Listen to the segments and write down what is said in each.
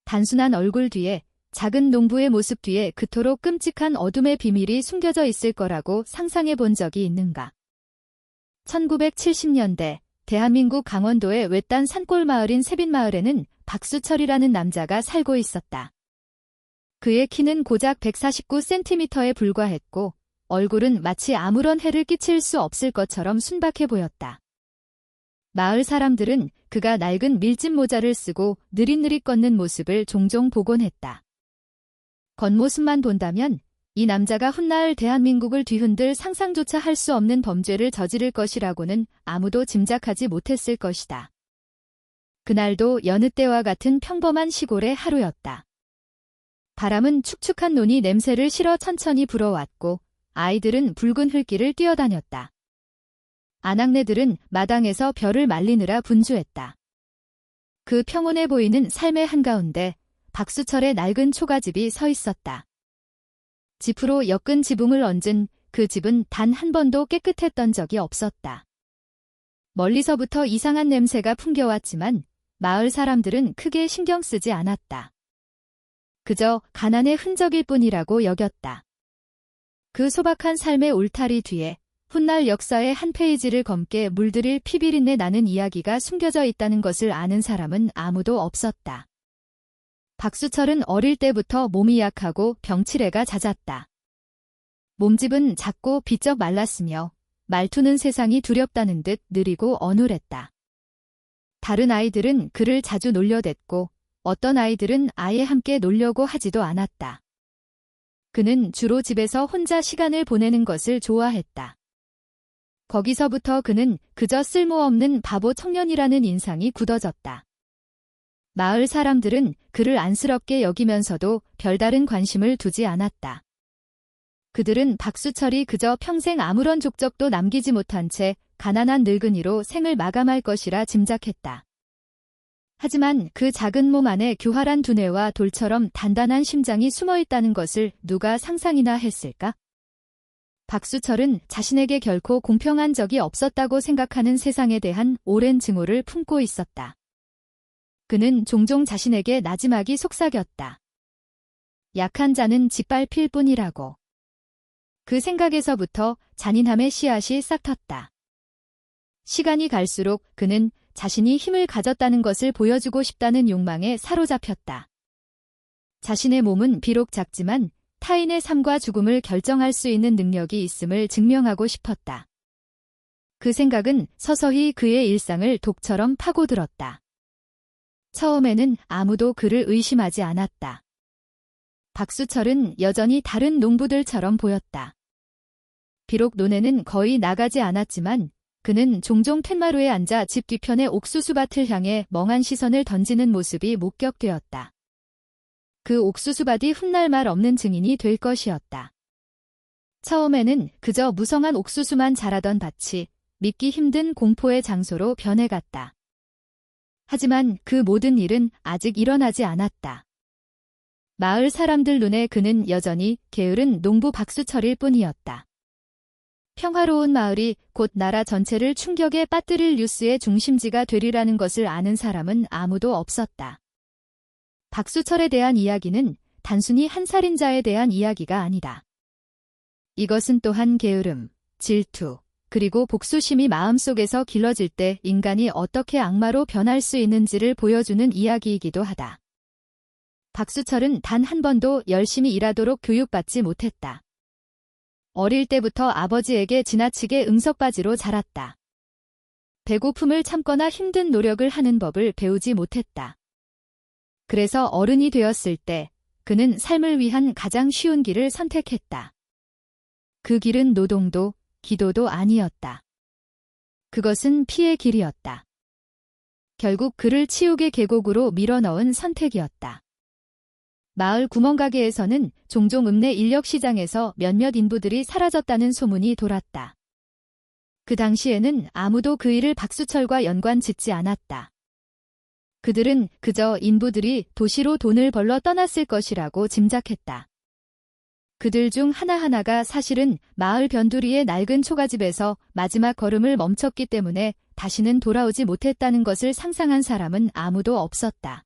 단순한 얼굴 뒤에, 작은 농부의 모습 뒤에 그토록 끔찍한 어둠의 비밀이 숨겨져 있을 거라고 상상해 본 적이 있는가? 1970년대 대한민국 강원도의 외딴 산골 마을인 세빈마을에는 박수철이라는 남자가 살고 있었다. 그의 키는 고작 149cm에 불과했고 얼굴은 마치 아무런 해를 끼칠 수 없을 것처럼 순박해 보였다. 마을 사람들은 그가 낡은 밀짚 모자를 쓰고 느릿느릿 걷는 모습을 종종 보곤 했다. 겉모습만 본다면 이 남자가 훗날 대한민국을 뒤흔들 상상조차 할 수 없는 범죄를 저지를 것이라고는 아무도 짐작하지 못했을 것이다. 그날도 여느 때와 같은 평범한 시골의 하루였다. 바람은 축축한 논이 냄새를 실어 천천히 불어왔고 아이들은 붉은 흙길을 뛰어다녔다. 아낙네들은 마당에서 벼를 말리느라 분주했다. 그 평온해 보이는 삶의 한가운데 박수철의 낡은 초가집이 서 있었다. 지프로 엮은 지붕을 얹은 그 집은 단 한 번도 깨끗했던 적이 없었다. 멀리서부터 이상한 냄새가 풍겨왔지만 마을 사람들은 크게 신경 쓰지 않았다. 그저 가난의 흔적일 뿐이라고 여겼다. 그 소박한 삶의 울타리 뒤에 훗날 역사의 한 페이지를 검게 물들일 피비린내 나는 이야기가 숨겨져 있다는 것을 아는 사람은 아무도 없었다. 박수철은 어릴 때부터 몸이 약하고 병치레가 잦았다. 몸집은 작고 비쩍 말랐으며 말투는 세상이 두렵다는 듯 느리고 어눌했다. 다른 아이들은 그를 자주 놀려댔고 어떤 아이들은 아예 함께 놀려고 하지도 않았다. 그는 주로 집에서 혼자 시간을 보내는 것을 좋아했다. 거기서부터 그는 그저 쓸모없는 바보 청년이라는 인상이 굳어졌다. 마을 사람들은 그를 안쓰럽게 여기면서도 별다른 관심을 두지 않았다. 그들은 박수철이 그저 평생 아무런 족적도 남기지 못한 채 가난한 늙은이로 생을 마감할 것이라 짐작했다. 하지만 그 작은 몸 안에 교활한 두뇌와 돌처럼 단단한 심장이 숨어있다는 것을 누가 상상이나 했을까? 박수철은 자신에게 결코 공평한 적이 없었다고 생각하는 세상에 대한 오랜 증오를 품고 있었다. 그는 종종 자신에게 나지막이 속삭였다. 약한 자는 짓밟힐 뿐이라고. 그 생각에서부터 잔인함의 씨앗이 싹텄다. 시간이 갈수록 그는 자신이 힘을 가졌다는 것을 보여주고 싶다는 욕망에 사로잡혔다. 자신의 몸은 비록 작지만 타인의 삶과 죽음을 결정할 수 있는 능력이 있음을 증명하고 싶었다. 그 생각은 서서히 그의 일상을 독처럼 파고들었다. 처음에는 아무도 그를 의심하지 않았다. 박수철은 여전히 다른 농부들처럼 보였다. 비록 논에는 거의 나가지 않았지만 그는 종종 팻마루에 앉아 집 뒤편의 옥수수밭을 향해 멍한 시선을 던지는 모습이 목격되었다. 그 옥수수밭이 훗날 말 없는 증인이 될 것이었다. 처음에는 그저 무성한 옥수수만 자라던 밭이 믿기 힘든 공포의 장소로 변해갔다. 하지만 그 모든 일은 아직 일어나지 않았다. 마을 사람들 눈에 그는 여전히 게으른 농부 박수철일 뿐이었다. 평화로운 마을이 곧 나라 전체를 충격에 빠뜨릴 뉴스의 중심지가 되리라는 것을 아는 사람은 아무도 없었다. 박수철에 대한 이야기는 단순히 한 살인자에 대한 이야기가 아니다. 이것은 또한 게으름, 질투, 그리고 복수심이 마음속에서 길러질 때 인간이 어떻게 악마로 변할 수 있는지를 보여주는 이야기이기도 하다. 박수철은 단 한 번도 열심히 일하도록 교육받지 못했다. 어릴 때부터 아버지에게 지나치게 응석바지로 자랐다. 배고픔을 참거나 힘든 노력을 하는 법을 배우지 못했다. 그래서 어른이 되었을 때 그는 삶을 위한 가장 쉬운 길을 선택했다. 그 길은 노동도 기도도 아니었다. 그것은 피의 길이었다. 결국 그를 치욕의 계곡으로 밀어넣은 선택이었다. 마을 구멍가게에서는 종종 읍내 인력시장에서 몇몇 인부들이 사라졌다는 소문이 돌았다. 그 당시에는 아무도 그 일을 박수철과 연관짓지 않았다. 그들은 그저 인부들이 도시로 돈을 벌러 떠났을 것이라고 짐작했다. 그들 중 하나하나가 사실은 마을 변두리의 낡은 초가집에서 마지막 걸음을 멈췄기 때문에 다시는 돌아오지 못했다는 것을 상상한 사람은 아무도 없었다.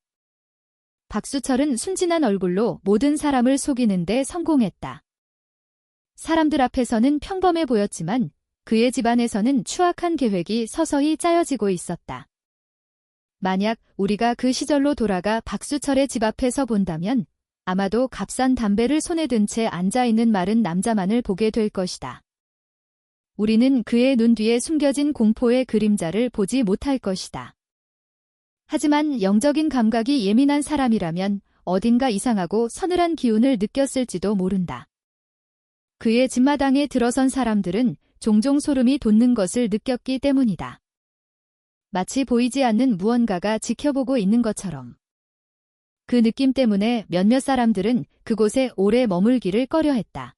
박수철은 순진한 얼굴로 모든 사람을 속이는데 성공했다. 사람들 앞에서는 평범해 보였지만 그의 집안에서는 추악한 계획이 서서히 짜여지고 있었다. 만약 우리가 그 시절로 돌아가 박수철의 집 앞에서 본다면 아마도 값싼 담배를 손에 든 채 앉아있는 마른 남자만을 보게 될 것이다. 우리는 그의 눈 뒤에 숨겨진 공포의 그림자를 보지 못할 것이다. 하지만 영적인 감각이 예민한 사람이라면 어딘가 이상하고 서늘한 기운을 느꼈을지도 모른다. 그의 집마당에 들어선 사람들은 종종 소름이 돋는 것을 느꼈기 때문이다. 마치 보이지 않는 무언가가 지켜보고 있는 것처럼. 그 느낌 때문에 몇몇 사람들은 그곳에 오래 머물기를 꺼려했다.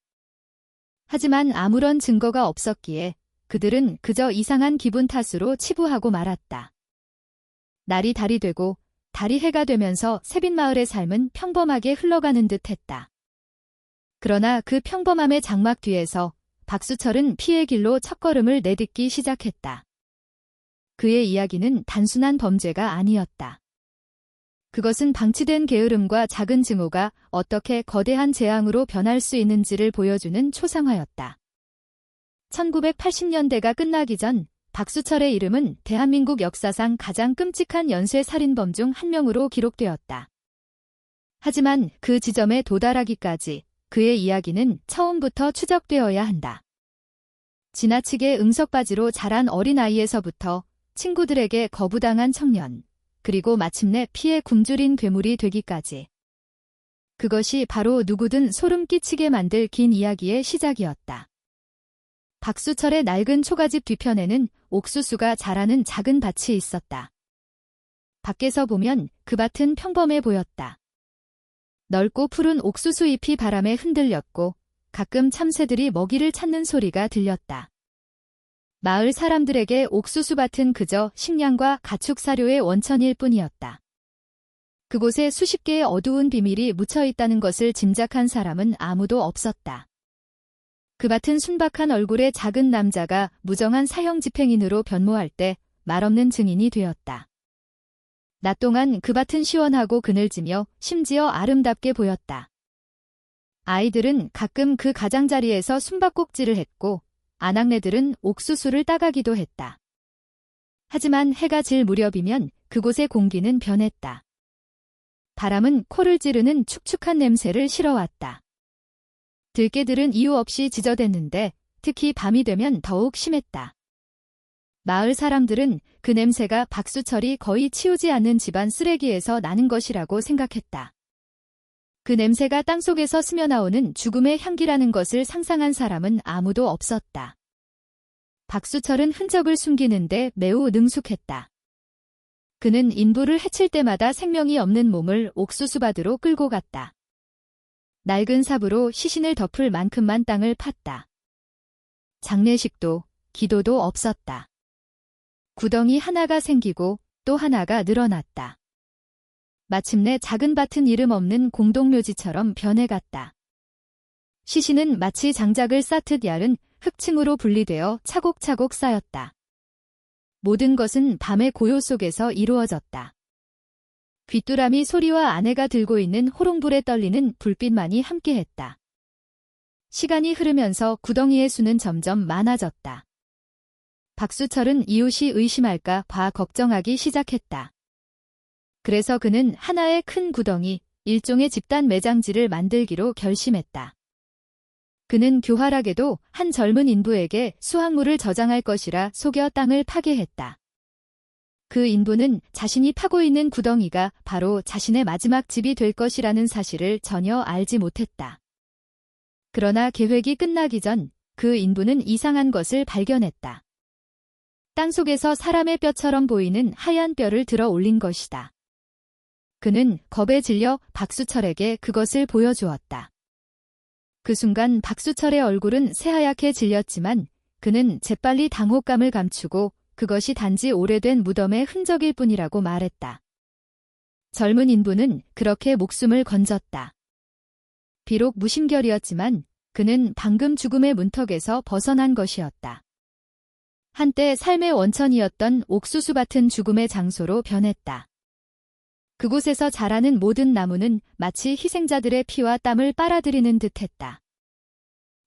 하지만 아무런 증거가 없었기에 그들은 그저 이상한 기분 탓으로 치부하고 말았다. 날이 달이 되고 달이 해가 되면서 세빈마을의 삶은 평범하게 흘러가는 듯 했다. 그러나 그 평범함의 장막 뒤에서 박수철은 피의 길로 첫걸음을 내딛기 시작했다. 그의 이야기는 단순한 범죄가 아니었다. 그것은 방치된 게으름과 작은 증오가 어떻게 거대한 재앙으로 변할 수 있는지를 보여주는 초상화였다. 1980년대가 끝나기 전 박수철의 이름은 대한민국 역사상 가장 끔찍한 연쇄살인범 중 한 명으로 기록되었다. 하지만 그 지점에 도달하기까지 그의 이야기는 처음부터 추적되어야 한다. 지나치게 응석바지로 자란 어린아이에서부터 친구들에게 거부당한 청년, 그리고 마침내 피에 굶주린 괴물이 되기까지. 그것이 바로 누구든 소름 끼치게 만들 긴 이야기의 시작이었다. 박수철의 낡은 초가집 뒤편에는 옥수수가 자라는 작은 밭이 있었다. 밖에서 보면 그 밭은 평범해 보였다. 넓고 푸른 옥수수 잎이 바람에 흔들렸고 가끔 참새들이 먹이를 찾는 소리가 들렸다. 마을 사람들에게 옥수수밭은 그저 식량과 가축 사료의 원천일 뿐이었다. 그곳에 수십 개의 어두운 비밀이 묻혀 있다는 것을 짐작한 사람은 아무도 없었다. 그 밭은 순박한 얼굴의 작은 남자가 무정한 사형 집행인으로 변모할 때 말없는 증인이 되었다. 낮 동안 그 밭은 시원하고 그늘지며 심지어 아름답게 보였다. 아이들은 가끔 그 가장자리에서 숨바꼭질을 했고 아낙네들은 옥수수를 따가기도 했다. 하지만 해가 질 무렵이면 그곳의 공기는 변했다. 바람은 코를 찌르는 축축한 냄새를 실어왔다. 들개들은 이유 없이 짖어댔는데 특히 밤이 되면 더욱 심했다. 마을 사람들은 그 냄새가 박수철이 거의 치우지 않는 집안 쓰레기에서 나는 것이라고 생각했다. 그 냄새가 땅속에서 스며나오는 죽음의 향기라는 것을 상상한 사람은 아무도 없었다. 박수철은 흔적을 숨기는데 매우 능숙했다. 그는 인부를 해칠 때마다 생명이 없는 몸을 옥수수밭으로 끌고 갔다. 낡은 삽으로 시신을 덮을 만큼만 땅을 팠다. 장례식도 기도도 없었다. 구덩이 하나가 생기고 또 하나가 늘어났다. 마침내 작은 밭은 이름 없는 공동묘지처럼 변해갔다. 시신은 마치 장작을 쌓듯 얇은 흙층으로 분리되어 차곡차곡 쌓였다. 모든 것은 밤의 고요 속에서 이루어졌다. 귀뚜라미 소리와 아내가 들고 있는 호롱불에 떨리는 불빛만이 함께했다. 시간이 흐르면서 구덩이의 수는 점점 많아졌다. 박수철은 이웃이 의심할까 봐 걱정하기 시작했다. 그래서 그는 하나의 큰 구덩이, 일종의 집단 매장지를 만들기로 결심했다. 그는 교활하게도 한 젊은 인부에게 수확물을 저장할 것이라 속여 땅을 파게 했다. 그 인부는 자신이 파고 있는 구덩이가 바로 자신의 마지막 집이 될 것이라는 사실을 전혀 알지 못했다. 그러나 계획이 끝나기 전 그 인부는 이상한 것을 발견했다. 땅속에서 사람의 뼈처럼 보이는 하얀 뼈를 들어 올린 것이다. 그는 겁에 질려 박수철에게 그것을 보여주었다. 그 순간 박수철의 얼굴은 새하얗게 질렸지만 그는 재빨리 당혹감을 감추고 그것이 단지 오래된 무덤의 흔적일 뿐이라고 말했다. 젊은 인부는 그렇게 목숨을 건졌다. 비록 무심결이었지만 그는 방금 죽음의 문턱에서 벗어난 것이었다. 한때 삶의 원천이었던 옥수수밭은 죽음의 장소로 변했다. 그곳에서 자라는 모든 나무는 마치 희생자들의 피와 땀을 빨아들이는 듯했다.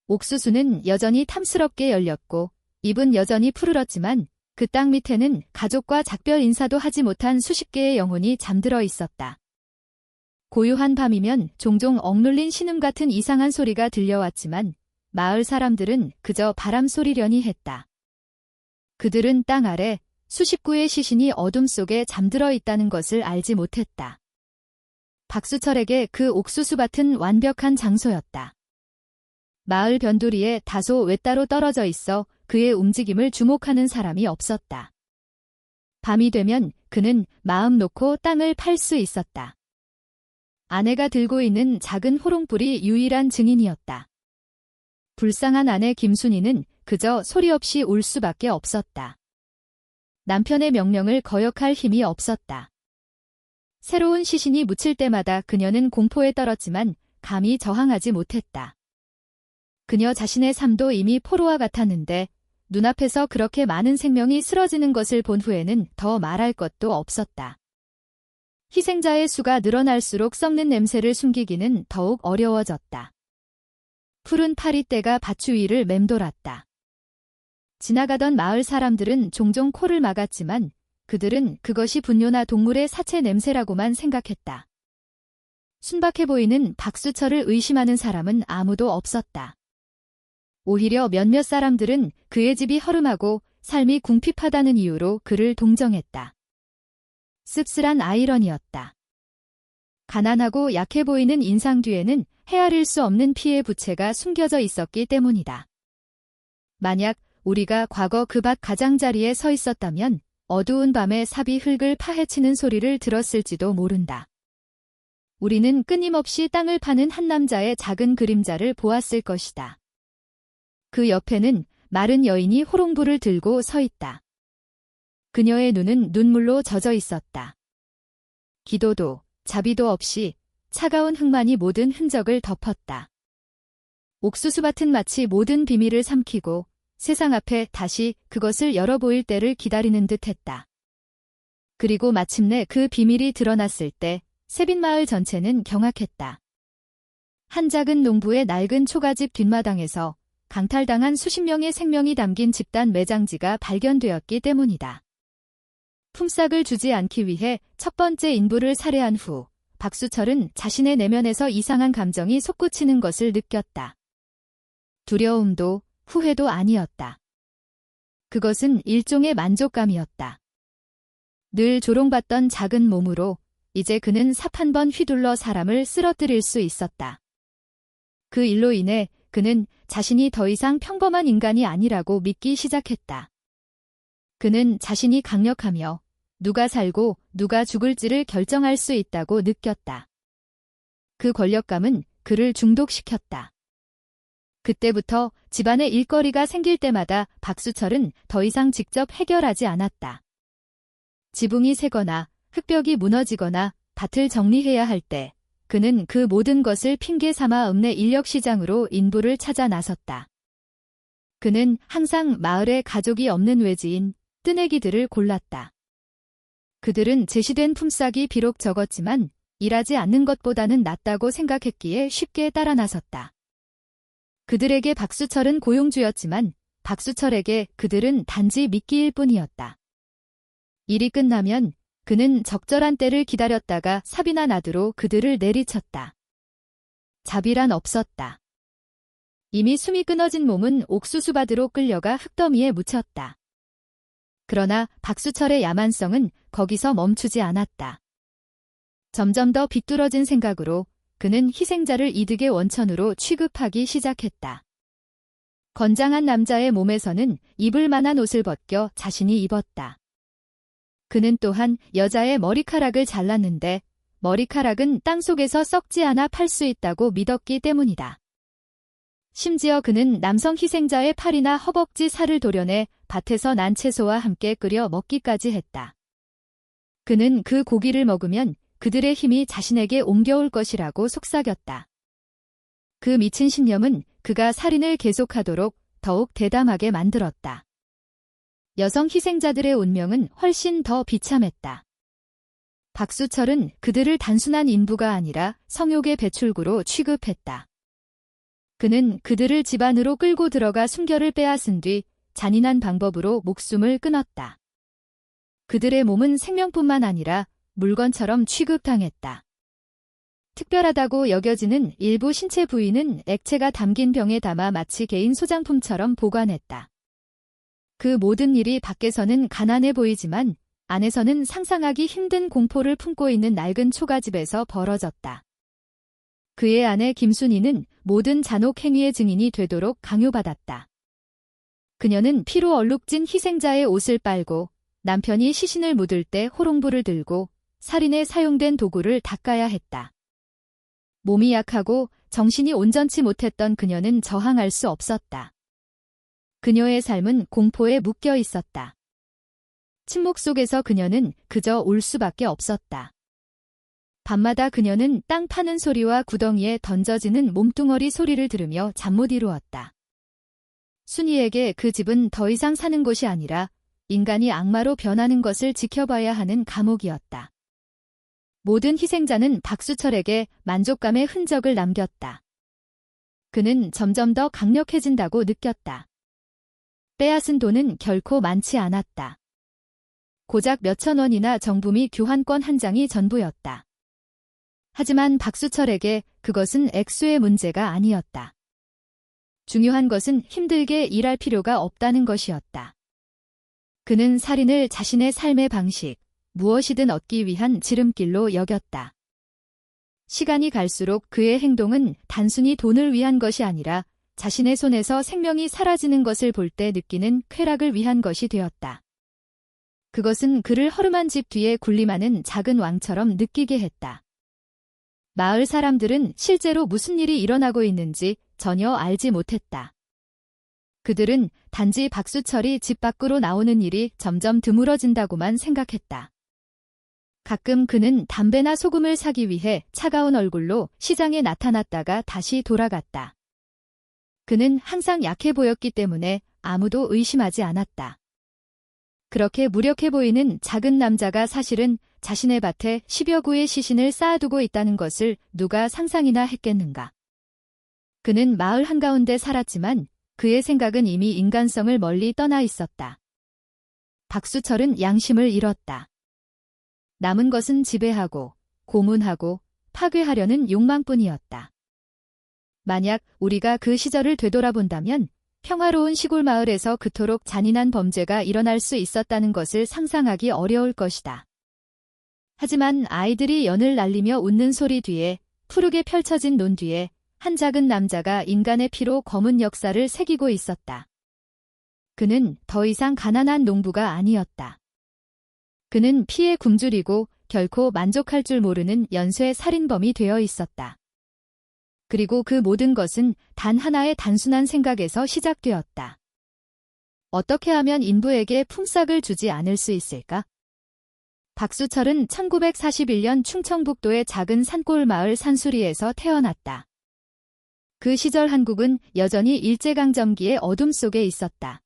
옥수수는 여전히 탐스럽게 열렸고 잎은 여전히 푸르렀지만 그 땅 밑에는 가족과 작별 인사도 하지 못한 수십 개의 영혼이 잠들어 있었다. 고요한 밤이면 종종 억눌린 신음 같은 이상한 소리가 들려왔지만 마을 사람들은 그저 바람 소리려니 했다. 그들은 땅 아래 수십 구의 시신이 어둠 속에 잠들어 있다는 것을 알지 못했다. 박수철에게 그 옥수수밭은 완벽한 장소였다. 마을 변두리에 다소 외따로 떨어져 있어 그의 움직임을 주목하는 사람이 없었다. 밤이 되면 그는 마음 놓고 땅을 팔 수 있었다. 아내가 들고 있는 작은 호롱불이 유일한 증인이었다. 불쌍한 아내 김순이는 그저 소리 없이 울 수밖에 없었다. 남편의 명령을 거역할 힘이 없었다. 새로운 시신이 묻힐 때마다 그녀는 공포에 떨었지만 감히 저항하지 못했다. 그녀 자신의 삶도 이미 포로와 같았는데 눈앞에서 그렇게 많은 생명이 쓰러지는 것을 본 후에는 더 말할 것도 없었다. 희생자의 수가 늘어날수록 썩는 냄새를 숨기기는 더욱 어려워졌다. 푸른 파리떼가 밭 위를 맴돌았다. 지나가던 마을 사람들은 종종 코를 막았지만 그들은 그것이 분뇨나 동물의 사체 냄새라고만 생각했다. 순박해 보이는 박수철을 의심하는 사람은 아무도 없었다. 오히려 몇몇 사람들은 그의 집이 허름하고 삶이 궁핍하다는 이유로 그를 동정했다. 씁쓸한 아이러니였다. 가난하고 약해 보이는 인상 뒤에는 헤아릴 수 없는 피의 부채가 숨겨져 있었기 때문이다. 만약 우리가 과거 그 밭 가장자리에 서 있었다면 어두운 밤에 삽이 흙을 파헤치는 소리를 들었을지도 모른다. 우리는 끊임없이 땅을 파는 한 남자의 작은 그림자를 보았을 것이다. 그 옆에는 마른 여인이 호롱불을 들고 서 있다. 그녀의 눈은 눈물로 젖어 있었다. 기도도 자비도 없이 차가운 흙만이 모든 흔적을 덮었다. 옥수수밭은 마치 모든 비밀을 삼키고 세상 앞에 다시 그것을 열어보일 때를 기다리는 듯했다. 그리고 마침내 그 비밀이 드러났을 때 세빈마을 전체는 경악했다. 한 작은 농부의 낡은 초가집 뒷마당에서 강탈당한 수십 명의 생명이 담긴 집단 매장지가 발견되었기 때문이다. 품삯을 주지 않기 위해 첫 번째 인부를 살해한 후 박수철은 자신의 내면에서 이상한 감정이 솟구치는 것을 느꼈다. 두려움도 후회도 아니었다. 그것은 일종의 만족감이었다. 늘 조롱받던 작은 몸으로 이제 그는 삽 한 번 휘둘러 사람을 쓰러뜨릴 수 있었다. 그 일로 인해 그는 자신이 더 이상 평범한 인간이 아니라고 믿기 시작했다. 그는 자신이 강력하며 누가 살고 누가 죽을지를 결정할 수 있다고 느꼈다. 그 권력감은 그를 중독시켰다. 그때부터 집안에 일거리가 생길 때마다 박수철은 더 이상 직접 해결하지 않았다. 지붕이 새거나 흙벽이 무너지거나 밭을 정리해야 할 때 그는 그 모든 것을 핑계 삼아 읍내 인력시장으로 인부를 찾아 나섰다. 그는 항상 마을에 가족이 없는 외지인 뜨내기들을 골랐다. 그들은 제시된 품삯이 비록 적었지만 일하지 않는 것보다는 낫다고 생각했기에 쉽게 따라 나섰다. 그들에게 박수철은 고용주였지만 박수철에게 그들은 단지 미끼일 뿐이었다. 일이 끝나면 그는 적절한 때를 기다렸다가 삽이나 나드로 그들을 내리쳤다. 자비란 없었다. 이미 숨이 끊어진 몸은 옥수수밭으로 끌려가 흙더미에 묻혔다. 그러나 박수철의 야만성은 거기서 멈추지 않았다. 점점 더 비뚤어진 생각으로 그는 희생자를 이득의 원천으로 취급하기 시작했다. 건장한 남자의 몸에서는 입을 만한 옷을 벗겨 자신이 입었다. 그는 또한 여자의 머리카락을 잘랐는데 머리카락은 땅속에서 썩지 않아 팔 수 있다고 믿었기 때문이다. 심지어 그는 남성 희생자의 팔이나 허벅지 살을 도려내 밭에서 난 채소와 함께 끓여 먹기까지 했다. 그는 그 고기를 먹으면 그들의 힘이 자신에게 옮겨올 것이라고 속삭였다. 그 미친 신념은 그가 살인을 계속하도록 더욱 대담하게 만들었다. 여성 희생자들의 운명은 훨씬 더 비참했다. 박수철은 그들을 단순한 인부가 아니라 성욕의 배출구로 취급했다. 그는 그들을 집 안으로 끌고 들어가 순결을 빼앗은 뒤 잔인한 방법으로 목숨을 끊었다. 그들의 몸은 생명뿐만 아니라 물건처럼 취급당했다. 특별하다고 여겨지는 일부 신체 부위는 액체가 담긴 병에 담아 마치 개인 소장품처럼 보관했다. 그 모든 일이 밖에서는 가난해 보이지만 안에서는 상상하기 힘든 공포를 품고 있는 낡은 초가집에서 벌어졌다. 그의 아내 김순희는 모든 잔혹 행위의 증인이 되도록 강요받았다. 그녀는 피로 얼룩진 희생자의 옷을 빨고 남편이 시신을 묻을 때 호롱불을 들고 살인에 사용된 도구를 닦아야 했다. 몸이 약하고 정신이 온전치 못했던 그녀는 저항할 수 없었다. 그녀의 삶은 공포에 묶여 있었다. 침묵 속에서 그녀는 그저 울 수밖에 없었다. 밤마다 그녀는 땅 파는 소리와 구덩이에 던져지는 몸뚱어리 소리를 들으며 잠 못 이루었다. 순이에게 그 집은 더 이상 사는 곳이 아니라 인간이 악마로 변하는 것을 지켜봐야 하는 감옥이었다. 모든 희생자는 박수철에게 만족감의 흔적을 남겼다. 그는 점점 더 강력해진다고 느꼈다. 빼앗은 돈은 결코 많지 않았다. 고작 몇천 원이나 정부미 교환권 한 장이 전부였다. 하지만 박수철에게 그것은 액수의 문제가 아니었다. 중요한 것은 힘들게 일할 필요가 없다는 것이었다. 그는 살인을 자신의 삶의 방식, 무엇이든 얻기 위한 지름길로 여겼다. 시간이 갈수록 그의 행동은 단순히 돈을 위한 것이 아니라 자신의 손에서 생명이 사라지는 것을 볼 때 느끼는 쾌락을 위한 것이 되었다. 그것은 그를 허름한 집 뒤에 군림하는 작은 왕처럼 느끼게 했다. 마을 사람들은 실제로 무슨 일이 일어나고 있는지 전혀 알지 못했다. 그들은 단지 박수철이 집 밖으로 나오는 일이 점점 드물어진다고만 생각했다. 가끔 그는 담배나 소금을 사기 위해 차가운 얼굴로 시장에 나타났다가 다시 돌아갔다. 그는 항상 약해 보였기 때문에 아무도 의심하지 않았다. 그렇게 무력해 보이는 작은 남자가 사실은 자신의 밭에 10여 구의 시신을 쌓아두고 있다는 것을 누가 상상이나 했겠는가. 그는 마을 한가운데 살았지만 그의 생각은 이미 인간성을 멀리 떠나 있었다. 박수철은 양심을 잃었다. 남은 것은 지배하고, 고문하고, 파괴하려는 욕망뿐이었다. 만약 우리가 그 시절을 되돌아본다면 평화로운 시골 마을에서 그토록 잔인한 범죄가 일어날 수 있었다는 것을 상상하기 어려울 것이다. 하지만 아이들이 연을 날리며 웃는 소리 뒤에, 푸르게 펼쳐진 논 뒤에 한 작은 남자가 인간의 피로 검은 역사를 새기고 있었다. 그는 더 이상 가난한 농부가 아니었다. 그는 피에 굶주리고 결코 만족할 줄 모르는 연쇄 살인범이 되어 있었다. 그리고 그 모든 것은 단 하나의 단순한 생각에서 시작되었다. 어떻게 하면 인부에게 품삯을 주지 않을 수 있을까? 박수철은 1941년 충청북도의 작은 산골 마을 산수리에서 태어났다. 그 시절 한국은 여전히 일제강점기의 어둠 속에 있었다.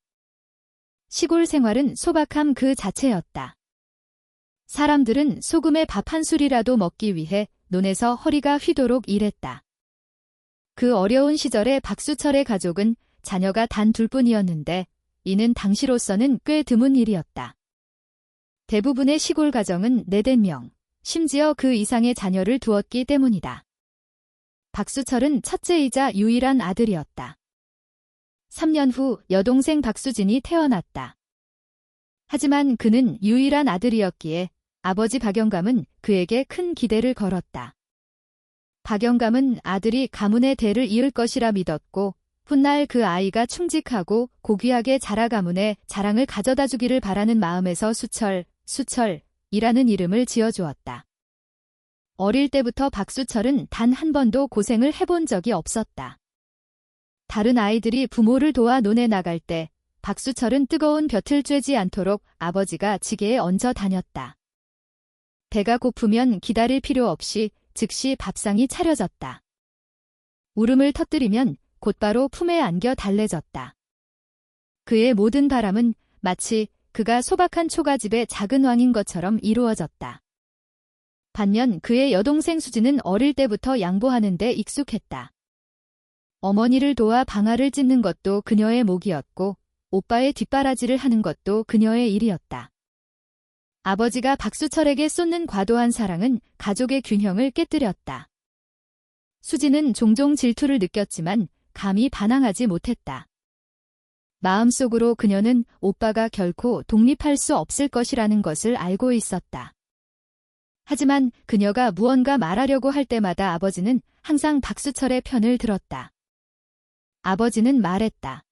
시골 생활은 소박함 그 자체였다. 사람들은 소금에 밥 한 술이라도 먹기 위해 논에서 허리가 휘도록 일했다. 그 어려운 시절에 박수철의 가족은 자녀가 단 둘뿐이었는데 이는 당시로서는 꽤 드문 일이었다. 대부분의 시골 가정은 4~5명, 심지어 그 이상의 자녀를 두었기 때문이다. 박수철은 첫째이자 유일한 아들이었다. 3년 후 여동생 박수진이 태어났다. 하지만 그는 유일한 아들이었기에 아버지 박영감은 그에게 큰 기대를 걸었다. 박영감은 아들이 가문의 대를 이을 것이라 믿었고 훗날 그 아이가 충직하고 고귀하게 자라 가문의 자랑을 가져다 주기를 바라는 마음에서 수철이라는 이름을 지어주었다. 어릴 때부터 박수철은 단 한 번도 고생을 해본 적이 없었다. 다른 아이들이 부모를 도와 논에 나갈 때 박수철은 뜨거운 볕을 쬐지 않도록 아버지가 지게에 얹어 다녔다. 배가 고프면 기다릴 필요 없이 즉시 밥상이 차려졌다. 울음을 터뜨리면 곧바로 품에 안겨 달래졌다. 그의 모든 바람은 마치 그가 소박한 초가집의 작은 왕인 것처럼 이루어졌다. 반면 그의 여동생 수지는 어릴 때부터 양보하는 데 익숙했다. 어머니를 도와 방아를 찧는 것도 그녀의 몫이었고 오빠의 뒷바라지를 하는 것도 그녀의 일이었다. 아버지가 박수철에게 쏟는 과도한 사랑은 가족의 균형을 깨뜨렸다. 수지는 종종 질투를 느꼈지만 감히 반항하지 못했다. 마음속으로 그녀는 오빠가 결코 독립할 수 없을 것이라는 것을 알고 있었다. 하지만 그녀가 무언가 말하려고 할 때마다 아버지는 항상 박수철의 편을 들었다. 아버지는 말했다.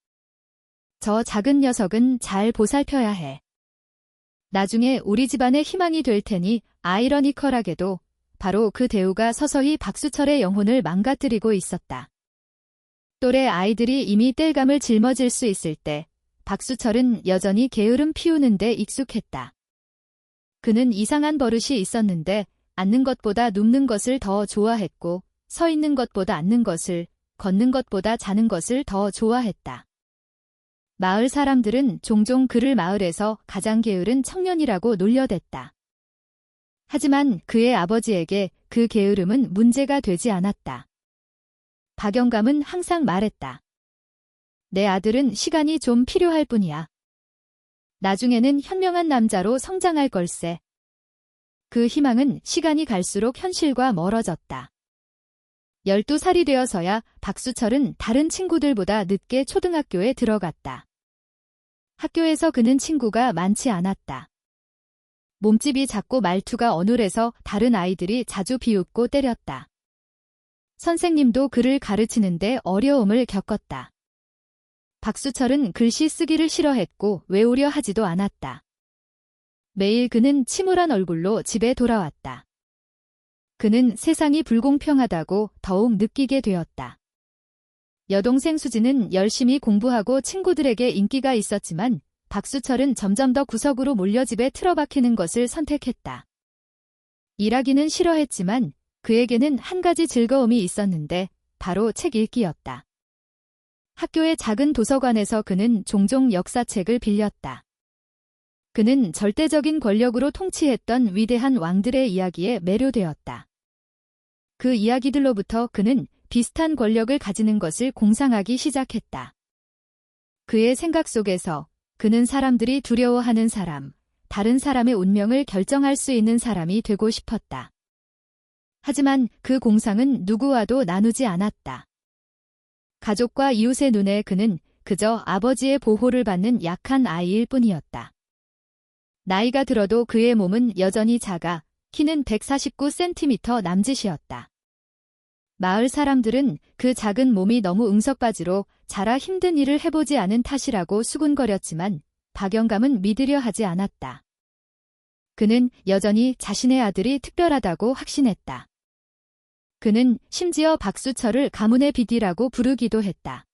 저 작은 녀석은 잘 보살펴야 해. 나중에 우리 집안의 희망이 될 테니 아이러니컬하게도 바로 그 대우가 서서히 박수철의 영혼을 망가뜨리고 있었다. 또래 아이들이 이미 땔감을 짊어질 수 있을 때 박수철은 여전히 게으름 피우는 데 익숙했다. 그는 이상한 버릇이 있었는데 앉는 것보다 눕는 것을 더 좋아했고 서 있는 것보다 앉는 것을, 걷는 것보다 자는 것을 더 좋아했다. 마을 사람들은 종종 그를 마을에서 가장 게으른 청년이라고 놀려댔다. 하지만 그의 아버지에게 그 게으름은 문제가 되지 않았다. 박영감은 항상 말했다. 내 아들은 시간이 좀 필요할 뿐이야. 나중에는 현명한 남자로 성장할 걸세. 그 희망은 시간이 갈수록 현실과 멀어졌다. 12살이 되어서야 박수철은 다른 친구들보다 늦게 초등학교에 들어갔다. 학교에서 그는 친구가 많지 않았다. 몸집이 작고 말투가 어눌해서 다른 아이들이 자주 비웃고 때렸다. 선생님도 그를 가르치는데 어려움을 겪었다. 박수철은 글씨 쓰기를 싫어했고 외우려 하지도 않았다. 매일 그는 침울한 얼굴로 집에 돌아왔다. 그는 세상이 불공평하다고 더욱 느끼게 되었다. 여동생 수지는 열심히 공부하고 친구들에게 인기가 있었지만 박수철은 점점 더 구석으로 몰려 집에 틀어박히는 것을 선택했다. 일하기는 싫어했지만 그에게는 한 가지 즐거움이 있었는데 바로 책 읽기였다. 학교의 작은 도서관에서 그는 종종 역사책을 빌렸다. 그는 절대적인 권력으로 통치했던 위대한 왕들의 이야기에 매료되었다. 그 이야기들로부터 그는 비슷한 권력을 가지는 것을 공상하기 시작했다. 그의 생각 속에서 그는 사람들이 두려워하는 사람, 다른 사람의 운명을 결정할 수 있는 사람이 되고 싶었다. 하지만 그 공상은 누구와도 나누지 않았다. 가족과 이웃의 눈에 그는 그저 아버지의 보호를 받는 약한 아이일 뿐이었다. 나이가 들어도 그의 몸은 여전히 작아 키는 149cm 남짓이었다. 마을 사람들은 그 작은 몸이 너무 응석바지로 자라 힘든 일을 해보지 않은 탓이라고 수군거렸지만 박영감은 믿으려 하지 않았다. 그는 여전히 자신의 아들이 특별하다고 확신했다. 그는 심지어 박수철을 가문의 비디라고 부르기도 했다.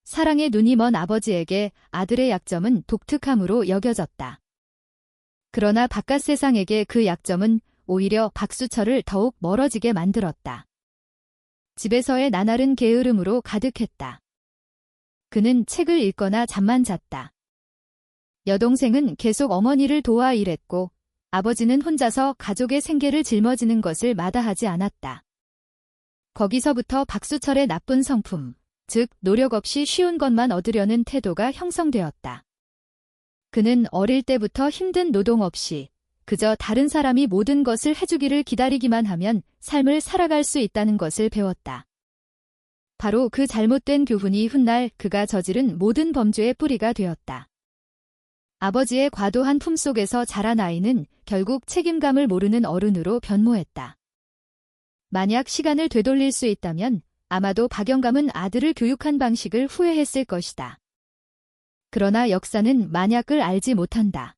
사랑의 눈이 먼 아버지에게 아들의 약점은 독특함으로 여겨졌다. 그러나 바깥 세상에게 그 약점은 오히려 박수철을 더욱 멀어지게 만들었다. 집에서의 나날은 게으름으로 가득했다. 그는 책을 읽거나 잠만 잤다. 여동생은 계속 어머니를 도와 일했고 아버지는 혼자서 가족의 생계를 짊어지는 것을 마다하지 않았다. 거기서부터 박수철의 나쁜 성품, 즉 노력 없이 쉬운 것만 얻으려는 태도가 형성되었다. 그는 어릴 때부터 힘든 노동 없이 그저 다른 사람이 모든 것을 해주기를 기다리기만 하면 삶을 살아갈 수 있다는 것을 배웠다. 바로 그 잘못된 교훈이 훗날 그가 저지른 모든 범죄의 뿌리가 되었다. 아버지의 과도한 품속에서 자란 아이는 결국 책임감을 모르는 어른으로 변모했다. 만약 시간을 되돌릴 수 있다면 아마도 박영감은 아들을 교육한 방식을 후회했을 것이다. 그러나 역사는 만약을 알지 못한다.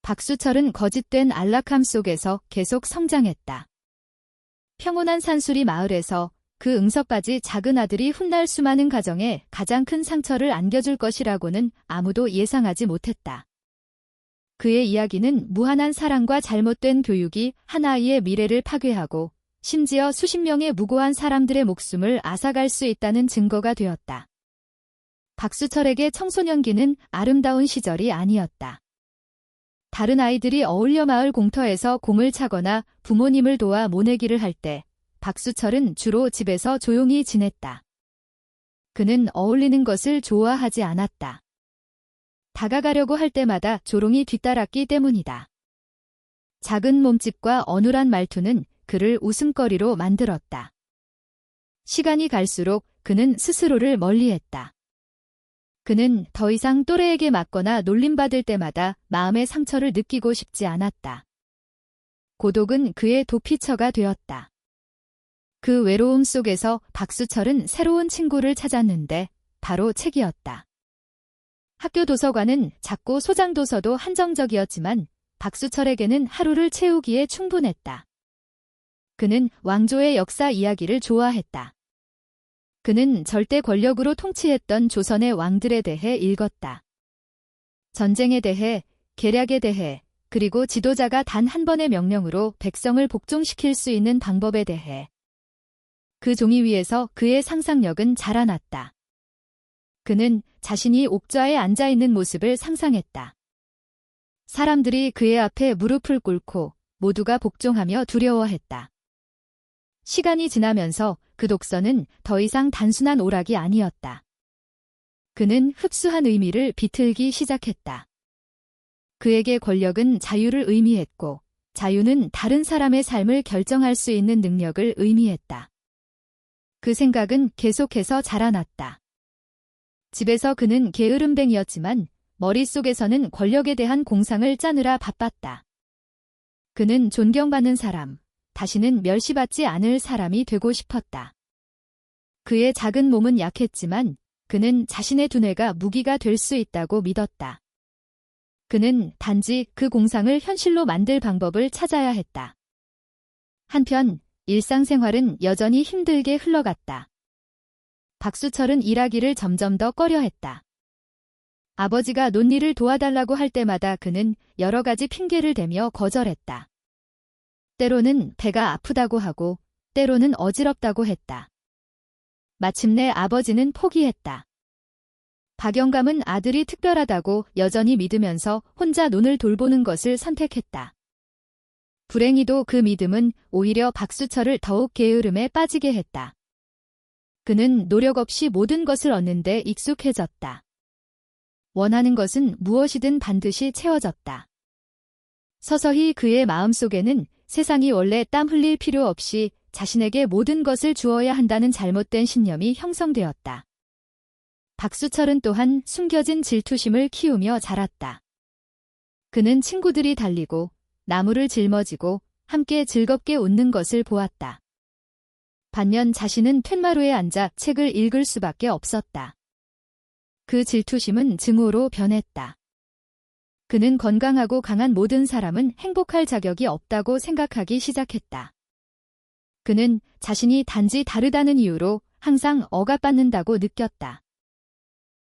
박수철은 거짓된 안락함 속에서 계속 성장했다. 평온한 산수리 마을에서 그 응석바지 작은 아들이 훗날 수많은 가정에 가장 큰 상처를 안겨줄 것이라고는 아무도 예상하지 못했다. 그의 이야기는 무한한 사랑과 잘못된 교육이 한 아이의 미래를 파괴하고 심지어 수십 명의 무고한 사람들의 목숨을 앗아갈 수 있다는 증거가 되었다. 박수철에게 청소년기는 아름다운 시절이 아니었다. 다른 아이들이 어울려 마을 공터에서 공을 차거나 부모님을 도와 모내기를 할 때 박수철은 주로 집에서 조용히 지냈다. 그는 어울리는 것을 좋아하지 않았다. 다가가려고 할 때마다 조롱이 뒤따랐기 때문이다. 작은 몸집과 어눌한 말투는 그를 웃음거리로 만들었다. 시간이 갈수록 그는 스스로를 멀리했다. 그는 더 이상 또래에게 맞거나 놀림받을 때마다 마음의 상처를 느끼고 싶지 않았다. 고독은 그의 도피처가 되었다. 그 외로움 속에서 박수철은 새로운 친구를 찾았는데 바로 책이었다. 학교 도서관은 작고 소장도서도 한정적이었지만 박수철에게는 하루를 채우기에 충분했다. 그는 왕조의 역사 이야기를 좋아했다. 그는 절대 권력으로 통치했던 조선의 왕들에 대해 읽었다. 전쟁에 대해, 계략에 대해, 그리고 지도자가 단 한 번의 명령으로 백성을 복종시킬 수 있는 방법에 대해. 그 종이 위에서 그의 상상력은 자라났다. 그는 자신이 옥좌에 앉아있는 모습을 상상했다. 사람들이 그의 앞에 무릎을 꿇고 모두가 복종하며 두려워했다. 시간이 지나면서 그 독서는 더 이상 단순한 오락이 아니었다. 그는 흡수한 의미를 비틀기 시작했다. 그에게 권력은 자유를 의미했고, 자유는 다른 사람의 삶을 결정할 수 있는 능력을 의미했다. 그 생각은 계속해서 자라났다. 집에서 그는 게으름뱅이였지만 머릿속에서는 권력에 대한 공상을 짜느라 바빴다. 그는 존경받는 사람, 다시는 멸시받지 않을 사람이 되고 싶었다. 그의 작은 몸은 약했지만 그는 자신의 두뇌가 무기가 될 수 있다고 믿었다. 그는 단지 그 공상을 현실로 만들 방법을 찾아야 했다. 한편 일상생활은 여전히 힘들게 흘러갔다. 박수철은 일하기를 점점 더 꺼려했다. 아버지가 논일을 도와달라고 할 때마다 그는 여러 가지 핑계를 대며 거절했다. 때로는 배가 아프다고 하고 때로는 어지럽다고 했다. 마침내 아버지는 포기했다. 박영감은 아들이 특별하다고 여전히 믿으면서 혼자 논을 돌보는 것을 선택했다. 불행히도 그 믿음은 오히려 박수철을 더욱 게으름에 빠지게 했다. 그는 노력 없이 모든 것을 얻는 데 익숙해졌다. 원하는 것은 무엇이든 반드시 채워졌다. 서서히 그의 마음속에는 세상이 원래 땀 흘릴 필요 없이 자신에게 모든 것을 주어야 한다는 잘못된 신념이 형성되었다. 박수철은 또한 숨겨진 질투심을 키우며 자랐다. 그는 친구들이 달리고 나무를 짊어지고 함께 즐겁게 웃는 것을 보았다. 반면 자신은 툇마루에 앉아 책을 읽을 수밖에 없었다. 그 질투심은 증오로 변했다. 그는 건강하고 강한 모든 사람은 행복할 자격이 없다고 생각하기 시작했다. 그는 자신이 단지 다르다는 이유로 항상 억압받는다고 느꼈다.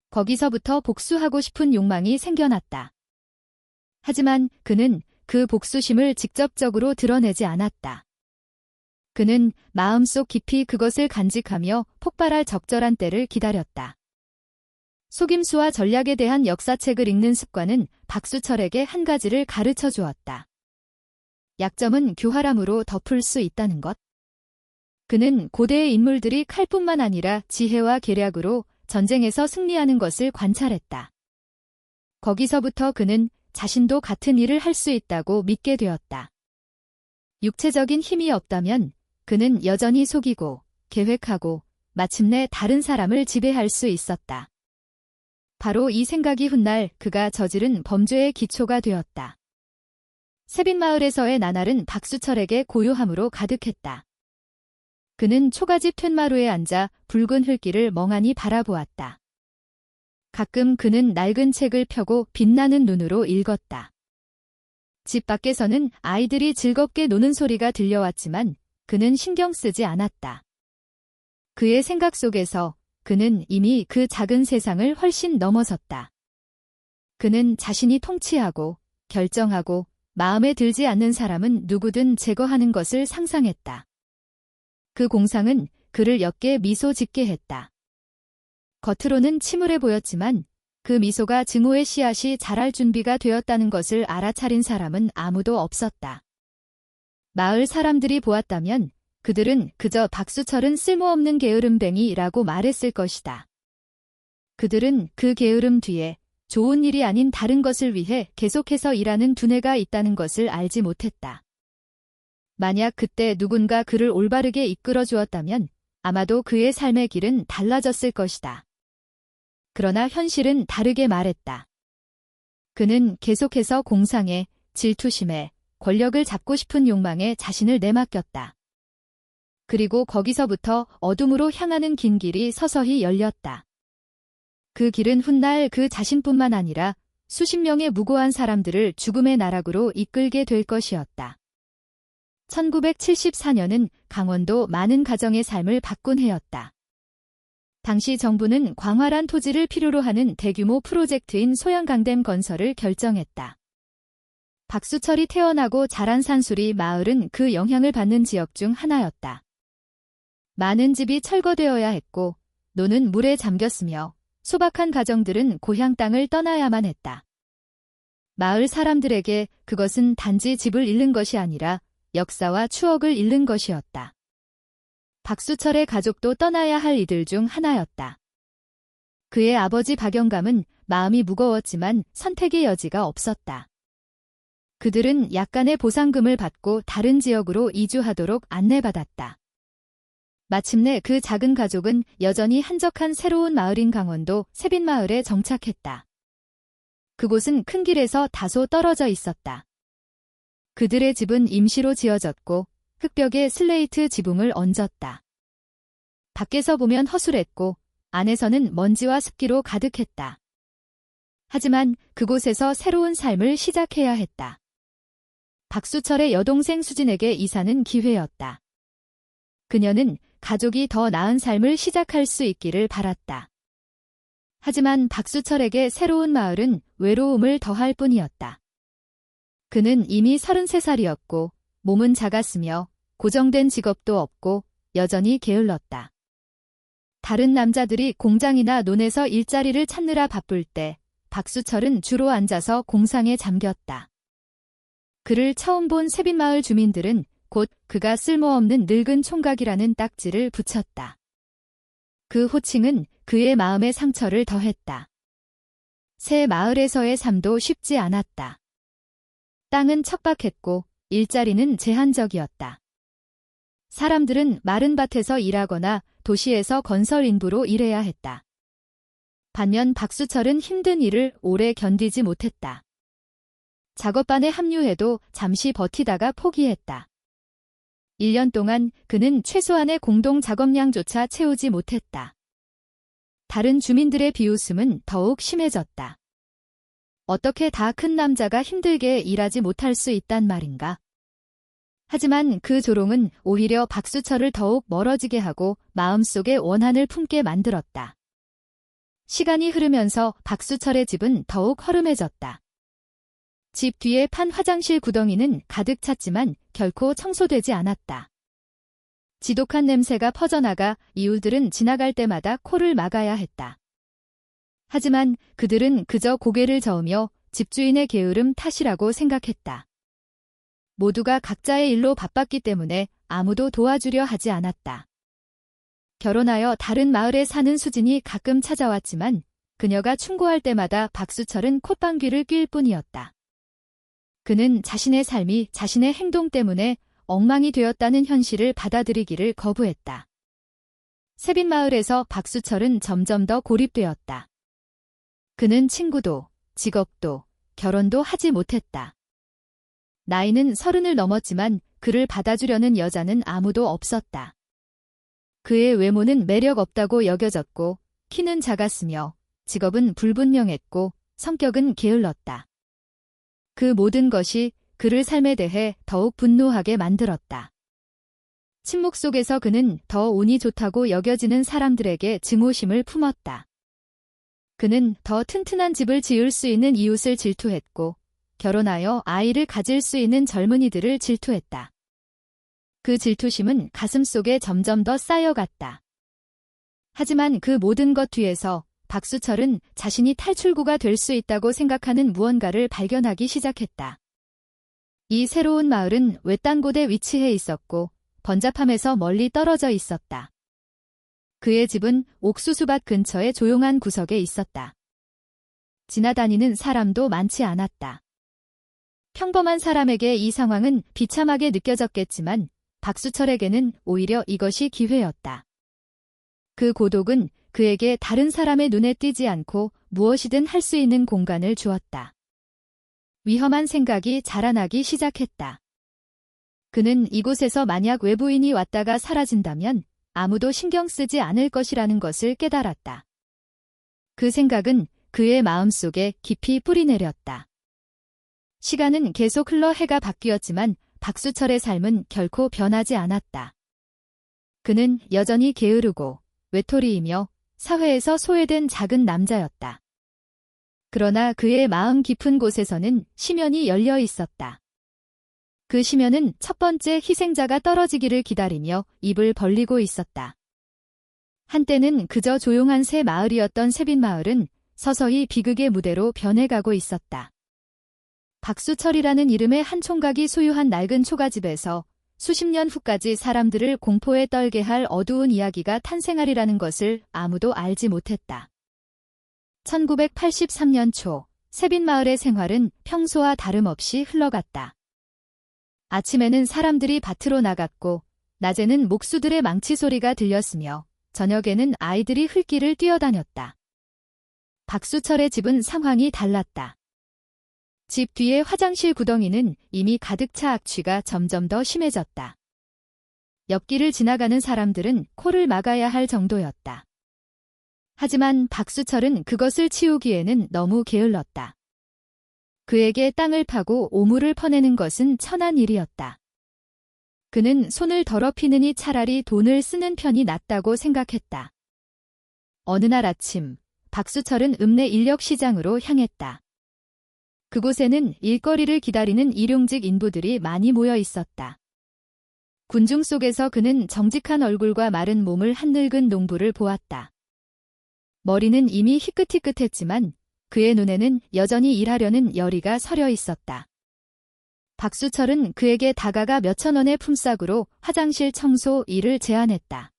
거기서부터 복수하고 싶은 욕망이 생겨났다. 하지만 그는 그 복수심을 직접적으로 드러내지 않았다. 그는 마음속 깊이 그것을 간직하며 폭발할 적절한 때를 기다렸다. 속임수와 전략에 대한 역사책을 읽는 습관은 박수철에게 한 가지를 가르쳐 주었다. 약점은 교활함으로 덮을 수 있다는 것. 그는 고대의 인물들이 칼뿐만 아니라 지혜와 계략으로 전쟁에서 승리하는 것을 관찰했다. 거기서부터 그는 자신도 같은 일을 할 수 있다고 믿게 되었다. 육체적인 힘이 없다면 그는 여전히 속이고 계획하고 마침내 다른 사람을 지배할 수 있었다. 바로 이 생각이 훗날 그가 저지른 범죄의 기초가 되었다. 세빈마을에서의 나날은 박수철에게 고요함으로 가득했다. 그는 초가집 툇마루에 앉아 붉은 흙길을 멍하니 바라보았다. 가끔 그는 낡은 책을 펴고 빛나는 눈으로 읽었다. 집 밖에서는 아이들이 즐겁게 노는 소리가 들려왔지만 그는 신경 쓰지 않았다. 그의 생각 속에서 그는 이미 그 작은 세상을 훨씬 넘어섰다. 그는 자신이 통치하고 결정하고 마음에 들지 않는 사람은 누구든 제거하는 것을 상상했다. 그 공상은 그를 옅게 미소 짓게 했다. 겉으로는 침울해 보였지만 그 미소가 증오의 씨앗이 자랄 준비가 되었다는 것을 알아차린 사람은 아무도 없었다. 마을 사람들이 보았다면 그들은 그저 박수철은 쓸모없는 게으름뱅이라고 말했을 것이다. 그들은 그 게으름 뒤에 좋은 일이 아닌 다른 것을 위해 계속해서 일하는 두뇌가 있다는 것을 알지 못했다. 만약 그때 누군가 그를 올바르게 이끌어 주었다면 아마도 그의 삶의 길은 달라졌을 것이다. 그러나 현실은 다르게 말했다. 그는 계속해서 공상에, 질투심에, 권력을 잡고 싶은 욕망에 자신을 내맡겼다. 그리고 거기서부터 어둠으로 향하는 긴 길이 서서히 열렸다. 그 길은 훗날 그 자신뿐만 아니라 수십 명의 무고한 사람들을 죽음의 나락으로 이끌게 될 것이었다. 1974년은 강원도 많은 가정의 삶을 바꾼 해였다. 당시 정부는 광활한 토지를 필요로 하는 대규모 프로젝트인 소양강댐 건설을 결정했다. 박수철이 태어나고 자란 산수리 마을은 그 영향을 받는 지역 중 하나였다. 많은 집이 철거되어야 했고 노는 물에 잠겼으며 소박한 가정들은 고향 땅을 떠나야만 했다. 마을 사람들에게 그것은 단지 집을 잃는 것이 아니라 역사와 추억을 잃는 것이었다. 박수철의 가족도 떠나야 할 이들 중 하나였다. 그의 아버지 박영감은 마음이 무거웠지만 선택의 여지가 없었다. 그들은 약간의 보상금을 받고 다른 지역으로 이주하도록 안내받았다. 마침내 그 작은 가족은 여전히 한적한 새로운 마을인 강원도 세빈마을에 정착했다. 그곳은 큰 길에서 다소 떨어져 있었다. 그들의 집은 임시로 지어졌고 흙벽에 슬레이트 지붕을 얹었다. 밖에서 보면 허술했고 안에서는 먼지와 습기로 가득했다. 하지만 그곳에서 새로운 삶을 시작해야 했다. 박수철의 여동생 수진에게 이사는 기회였다. 그녀는 가족이 더 나은 삶을 시작할 수 있기를 바랐다. 하지만 박수철에게 새로운 마을은 외로움을 더할 뿐이었다. 그는 이미 33살이었고 몸은 작았으며 고정된 직업도 없고 여전히 게을렀다. 다른 남자들이 공장이나 논에서 일자리를 찾느라 바쁠 때 박수철은 주로 앉아서 공상에 잠겼다. 그를 처음 본 세빈마을 주민들은 곧 그가 쓸모없는 늙은 총각이라는 딱지를 붙였다. 그 호칭은 그의 마음의 상처를 더했다. 새 마을에서의 삶도 쉽지 않았다. 땅은 척박했고 일자리는 제한적이었다. 사람들은 마른 밭에서 일하거나 도시에서 건설 인부로 일해야 했다. 반면 박수철은 힘든 일을 오래 견디지 못했다. 작업반에 합류해도 잠시 버티다가 포기했다. 1년 동안 그는 최소한의 공동 작업량조차 채우지 못했다. 다른 주민들의 비웃음은 더욱 심해졌다. 어떻게 다 큰 남자가 힘들게 일하지 못할 수 있단 말인가? 하지만 그 조롱은 오히려 박수철을 더욱 멀어지게 하고 마음속에 원한을 품게 만들었다. 시간이 흐르면서 박수철의 집은 더욱 허름해졌다. 집 뒤에 판 화장실 구덩이는 가득 찼지만 결코 청소되지 않았다. 지독한 냄새가 퍼져나가 이웃들은 지나갈 때마다 코를 막아야 했다. 하지만 그들은 그저 고개를 저으며 집주인의 게으름 탓이라고 생각했다. 모두가 각자의 일로 바빴기 때문에 아무도 도와주려 하지 않았다. 결혼하여 다른 마을에 사는 수진이 가끔 찾아왔지만 그녀가 충고할 때마다 박수철은 콧방귀를 낄 뿐이었다. 그는 자신의 삶이 자신의 행동 때문에 엉망이 되었다는 현실을 받아들이기를 거부했다. 세빈마을에서 박수철은 점점 더 고립되었다. 그는 친구도, 직업도, 결혼도 하지 못했다. 나이는 30을 넘었지만 그를 받아주려는 여자는 아무도 없었다. 그의 외모는 매력 없다고 여겨졌고 키는 작았으며 직업은 불분명했고 성격은 게을렀다. 그 모든 것이 그를 삶에 대해 더욱 분노하게 만들었다. 침묵 속에서 그는 더 운이 좋다고 여겨지는 사람들에게 증오심을 품었다. 그는 더 튼튼한 집을 지을 수 있는 이웃을 질투했고 결혼하여 아이를 가질 수 있는 젊은이들을 질투했다. 그 질투심은 가슴속에 점점 더 쌓여갔다. 하지만 그 모든 것 뒤에서 박수철은 자신이 탈출구가 될 수 있다고 생각하는 무언가를 발견하기 시작했다. 이 새로운 마을은 외딴 곳에 위치해 있었고 번잡함에서 멀리 떨어져 있었다. 그의 집은 옥수수밭 근처의 조용한 구석에 있었다. 지나다니는 사람도 많지 않았다. 평범한 사람에게 이 상황은 비참하게 느껴졌겠지만 박수철에게는 오히려 이것이 기회였다. 그 고독은 그에게 다른 사람의 눈에 띄지 않고 무엇이든 할 수 있는 공간을 주었다. 위험한 생각이 자라나기 시작했다. 그는 이곳에서 만약 외부인이 왔다가 사라진다면 아무도 신경 쓰지 않을 것이라는 것을 깨달았다. 그 생각은 그의 마음속에 깊이 뿌리내렸다. 시간은 계속 흘러 해가 바뀌었지만 박수철의 삶은 결코 변하지 않았다. 그는 여전히 게으르고 외톨이이며 사회에서 소외된 작은 남자였다. 그러나 그의 마음 깊은 곳에서는 심연이 열려 있었다. 그 심연은 첫 번째 희생자가 떨어지기를 기다리며 입을 벌리고 있었다. 한때는 그저 조용한 새 마을이었던 세빈마을은 서서히 비극의 무대로 변해가고 있었다. 박수철이라는 이름의 한 총각이 소유한 낡은 초가집에서 수십 년 후까지 사람들을 공포에 떨게 할 어두운 이야기가 탄생하리라는 것을 아무도 알지 못했다. 1983년 초 세빈마을의 생활은 평소와 다름없이 흘러갔다. 아침에는 사람들이 밭으로 나갔고 낮에는 목수들의 망치 소리가 들렸으며 저녁에는 아이들이 흙길을 뛰어다녔다. 박수철의 집은 상황이 달랐다. 집 뒤의 화장실 구덩이는 이미 가득 차 악취가 점점 더 심해졌다. 옆길을 지나가는 사람들은 코를 막아야 할 정도였다. 하지만 박수철은 그것을 치우기에는 너무 게을렀다. 그에게 땅을 파고 오물을 퍼내는 것은 천한 일이었다. 그는 손을 더럽히느니 차라리 돈을 쓰는 편이 낫다고 생각했다. 어느 날 아침, 박수철은 읍내 인력시장으로 향했다. 그곳에는 일거리를 기다리는 일용직 인부들이 많이 모여 있었다. 군중 속에서 그는 정직한 얼굴과 마른 몸을 한 늙은 농부를 보았다. 머리는 이미 희끗희끗했지만 그의 눈에는 여전히 일하려는 열의가 서려 있었다. 박수철은 그에게 다가가 몇천 원의 품삯으로 화장실 청소 일을 제안했다.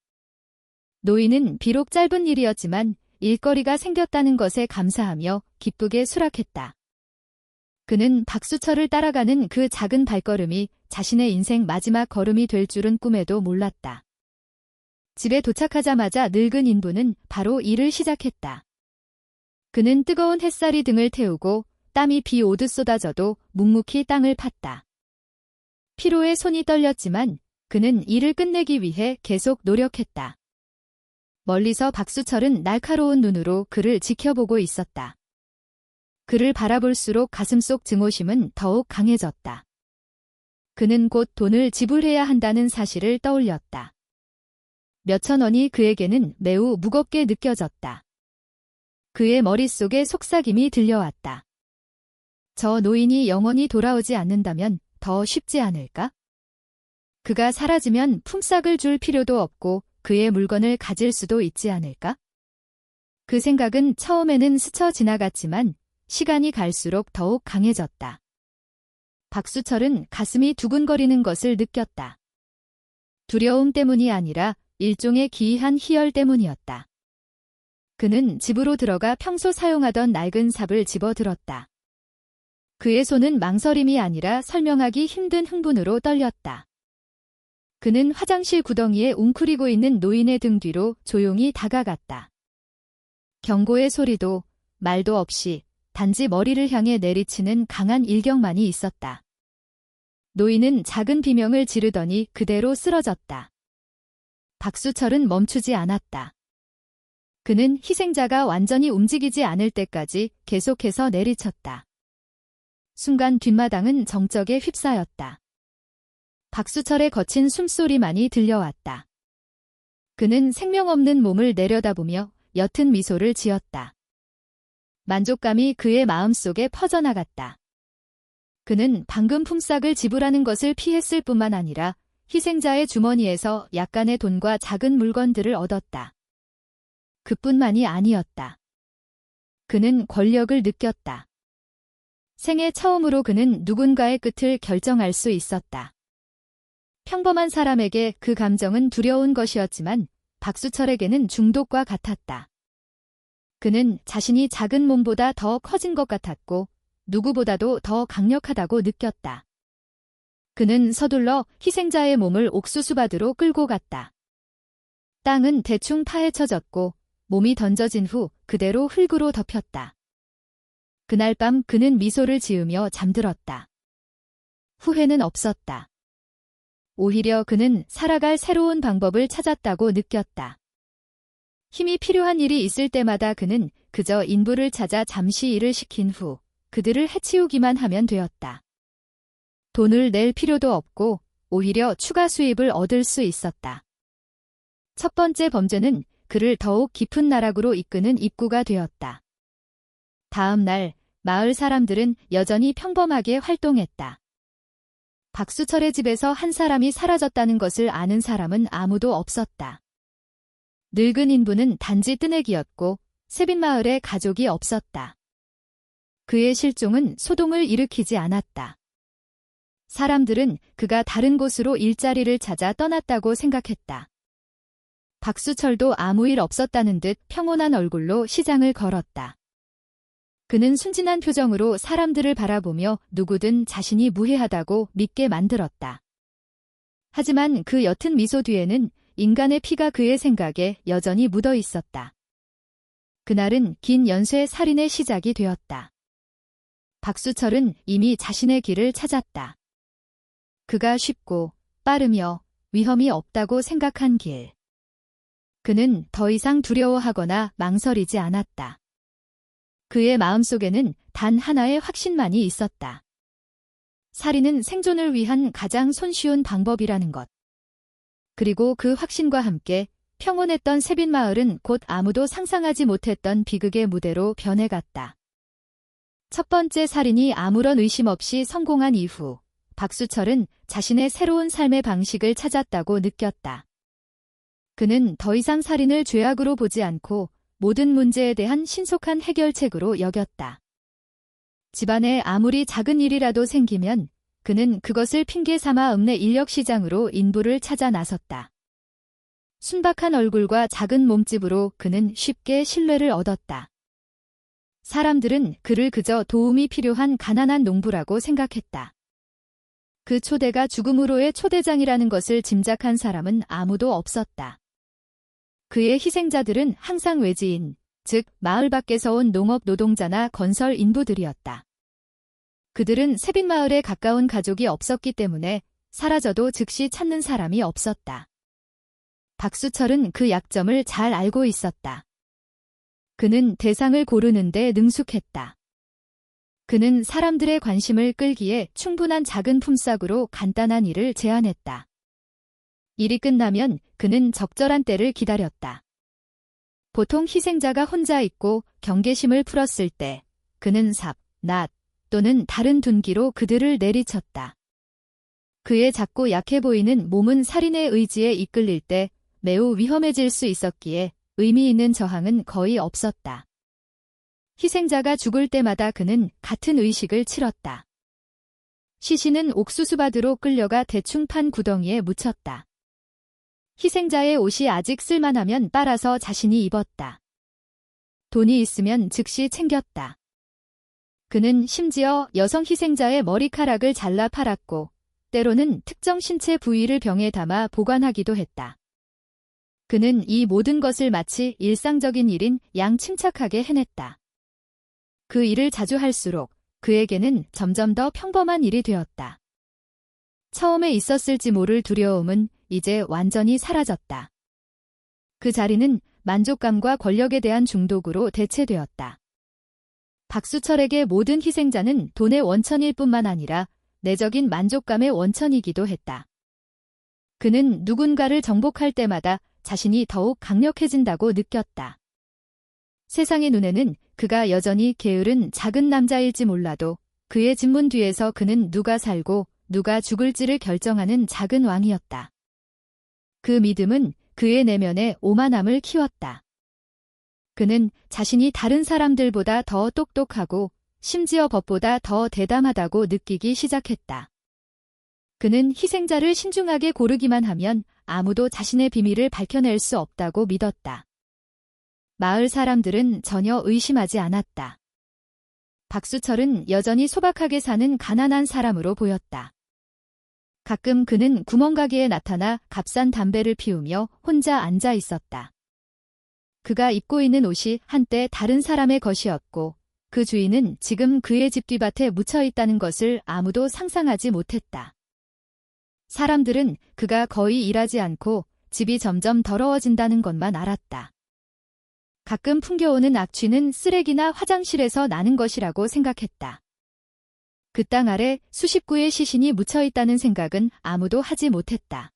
노인은 비록 짧은 일이었지만 일거리가 생겼다는 것에 감사하며 기쁘게 수락했다. 그는 박수철을 따라가는 그 작은 발걸음이 자신의 인생 마지막 걸음이 될 줄은 꿈에도 몰랐다. 집에 도착하자마자 늙은 인부는 바로 일을 시작했다. 그는 뜨거운 햇살이 등을 태우고 땀이 비 오듯 쏟아져도 묵묵히 땅을 팠다. 피로에 손이 떨렸지만 그는 일을 끝내기 위해 계속 노력했다. 멀리서 박수철은 날카로운 눈으로 그를 지켜보고 있었다. 그를 바라볼수록 가슴속 증오심은 더욱 강해졌다. 그는 곧 돈을 지불해야 한다는 사실을 떠올렸다. 몇천 원이 그에게는 매우 무겁게 느껴졌다. 그의 머릿속에 속삭임이 들려왔다. 저 노인이 영원히 돌아오지 않는다면 더 쉽지 않을까? 그가 사라지면 품삯을 줄 필요도 없고 그의 물건을 가질 수도 있지 않을까? 그 생각은 처음에는 스쳐 지나갔지만 시간이 갈수록 더욱 강해졌다. 박수철은 가슴이 두근거리는 것을 느꼈다. 두려움 때문이 아니라 일종의 기이한 희열 때문이었다. 그는 집으로 들어가 평소 사용하던 낡은 삽을 집어들었다. 그의 손은 망설임이 아니라 설명하기 힘든 흥분으로 떨렸다. 그는 화장실 구덩이에 웅크리고 있는 노인의 등 뒤로 조용히 다가갔다. 경고의 소리도 말도 없이 단지 머리를 향해 내리치는 강한 일격만이 있었다. 노인은 작은 비명을 지르더니 그대로 쓰러졌다. 박수철은 멈추지 않았다. 그는 희생자가 완전히 움직이지 않을 때까지 계속해서 내리쳤다. 순간 뒷마당은 정적에 휩싸였다. 박수철의 거친 숨소리만이 들려왔다. 그는 생명 없는 몸을 내려다보며 옅은 미소를 지었다. 만족감이 그의 마음속에 퍼져나갔다. 그는 방금 품삯을 지불하는 것을 피했을 뿐만 아니라 희생자의 주머니에서 약간의 돈과 작은 물건들을 얻었다. 그뿐만이 아니었다. 그는 권력을 느꼈다. 생애 처음으로 그는 누군가의 끝을 결정할 수 있었다. 평범한 사람에게 그 감정은 두려운 것이었지만 박수철에게는 중독과 같았다. 그는 자신이 작은 몸보다 더 커진 것 같았고 누구보다도 더 강력하다고 느꼈다. 그는 서둘러 희생자의 몸을 옥수수밭으로 끌고 갔다. 땅은 대충 파헤쳐졌고 몸이 던져진 후 그대로 흙으로 덮였다. 그날 밤 그는 미소를 지으며 잠들었다. 후회는 없었다. 오히려 그는 살아갈 새로운 방법을 찾았다고 느꼈다. 힘이 필요한 일이 있을 때마다 그는 그저 인부를 찾아 잠시 일을 시킨 후 그들을 해치우기만 하면 되었다. 돈을 낼 필요도 없고 오히려 추가 수입을 얻을 수 있었다. 첫 번째 범죄는 그를 더욱 깊은 나락으로 이끄는 입구가 되었다. 다음 날 마을 사람들은 여전히 평범하게 활동했다. 박수철의 집에서 한 사람이 사라졌다는 것을 아는 사람은 아무도 없었다. 늙은 인부는 단지 뜨내기였고 세빈마을에 가족이 없었다. 그의 실종은 소동을 일으키지 않았다. 사람들은 그가 다른 곳으로 일자리를 찾아 떠났다고 생각했다. 박수철도 아무 일 없었다는 듯 평온한 얼굴로 시장을 걸었다. 그는 순진한 표정으로 사람들을 바라보며 누구든 자신이 무해하다고 믿게 만들었다. 하지만 그 옅은 미소 뒤에는 인간의 피가 그의 생각에 여전히 묻어 있었다. 그날은 긴 연쇄 살인의 시작이 되었다. 박수철은 이미 자신의 길을 찾았다. 그가 쉽고 빠르며 위험이 없다고 생각한 길. 그는 더 이상 두려워하거나 망설이지 않았다. 그의 마음속에는 단 하나의 확신만이 있었다. 살인은 생존을 위한 가장 손쉬운 방법이라는 것. 그리고 그 확신과 함께 평온했던 세빈마을은 곧 아무도 상상하지 못했던 비극의 무대로 변해갔다. 첫 번째 살인이 아무런 의심 없이 성공한 이후 박수철은 자신의 새로운 삶의 방식을 찾았다고 느꼈다. 그는 더 이상 살인을 죄악으로 보지 않고 모든 문제에 대한 신속한 해결책으로 여겼다. 집안에 아무리 작은 일이라도 생기면 그는 그것을 핑계 삼아 읍내 인력시장으로 인부를 찾아 나섰다. 순박한 얼굴과 작은 몸집으로 그는 쉽게 신뢰를 얻었다. 사람들은 그를 그저 도움이 필요한 가난한 농부라고 생각했다. 그 초대가 죽음으로의 초대장이라는 것을 짐작한 사람은 아무도 없었다. 그의 희생자들은 항상 외지인, 즉 마을 밖에서 온 농업 노동자나 건설 인부들이었다. 그들은 세빈마을에 가까운 가족이 없었기 때문에 사라져도 즉시 찾는 사람이 없었다. 박수철은 그 약점을 잘 알고 있었다. 그는 대상을 고르는데 능숙했다. 그는 사람들의 관심을 끌기에 충분한 작은 품삯으로 간단한 일을 제안했다. 일이 끝나면 그는 적절한 때를 기다렸다. 보통 희생자가 혼자 있고 경계심을 풀었을 때 그는 삽, 낫 또는 다른 둔기로 그들을 내리쳤다. 그의 작고 약해 보이는 몸은 살인의 의지에 이끌릴 때 매우 위험해질 수 있었기에 의미 있는 저항은 거의 없었다. 희생자가 죽을 때마다 그는 같은 의식을 치렀다. 시신은 옥수수밭으로 끌려가 대충 판 구덩이에 묻혔다. 희생자의 옷이 아직 쓸만하면 빨아서 자신이 입었다. 돈이 있으면 즉시 챙겼다. 그는 심지어 여성 희생자의 머리카락을 잘라 팔았고 때로는 특정 신체 부위를 병에 담아 보관하기도 했다. 그는 이 모든 것을 마치 일상적인 일인 양 침착하게 해냈다. 그 일을 자주 할수록 그에게는 점점 더 평범한 일이 되었다. 처음에 있었을지 모를 두려움은 이제 완전히 사라졌다. 그 자리는 만족감과 권력에 대한 중독으로 대체되었다. 박수철에게 모든 희생자는 돈의 원천일 뿐만 아니라 내적인 만족감의 원천이기도 했다. 그는 누군가를 정복할 때마다 자신이 더욱 강력해진다고 느꼈다. 세상의 눈에는 그가 여전히 게으른 작은 남자일지 몰라도 그의 집문 뒤에서 그는 누가 살고 누가 죽을지를 결정하는 작은 왕이었다. 그 믿음은 그의 내면에 오만함을 키웠다. 그는 자신이 다른 사람들보다 더 똑똑하고 심지어 법보다 더 대담하다고 느끼기 시작했다. 그는 희생자를 신중하게 고르기만 하면 아무도 자신의 비밀을 밝혀낼 수 없다고 믿었다. 마을 사람들은 전혀 의심하지 않았다. 박수철은 여전히 소박하게 사는 가난한 사람으로 보였다. 가끔 그는 구멍가게에 나타나 값싼 담배를 피우며 혼자 앉아 있었다. 그가 입고 있는 옷이 한때 다른 사람의 것이었고 그 주인은 지금 그의 집 뒤밭에 묻혀 있다는 것을 아무도 상상하지 못했다. 사람들은 그가 거의 일하지 않고 집이 점점 더러워진다는 것만 알았다. 가끔 풍겨오는 악취는 쓰레기나 화장실에서 나는 것이라고 생각했다. 그 땅 아래 수십 구의 시신이 묻혀 있다는 생각은 아무도 하지 못했다.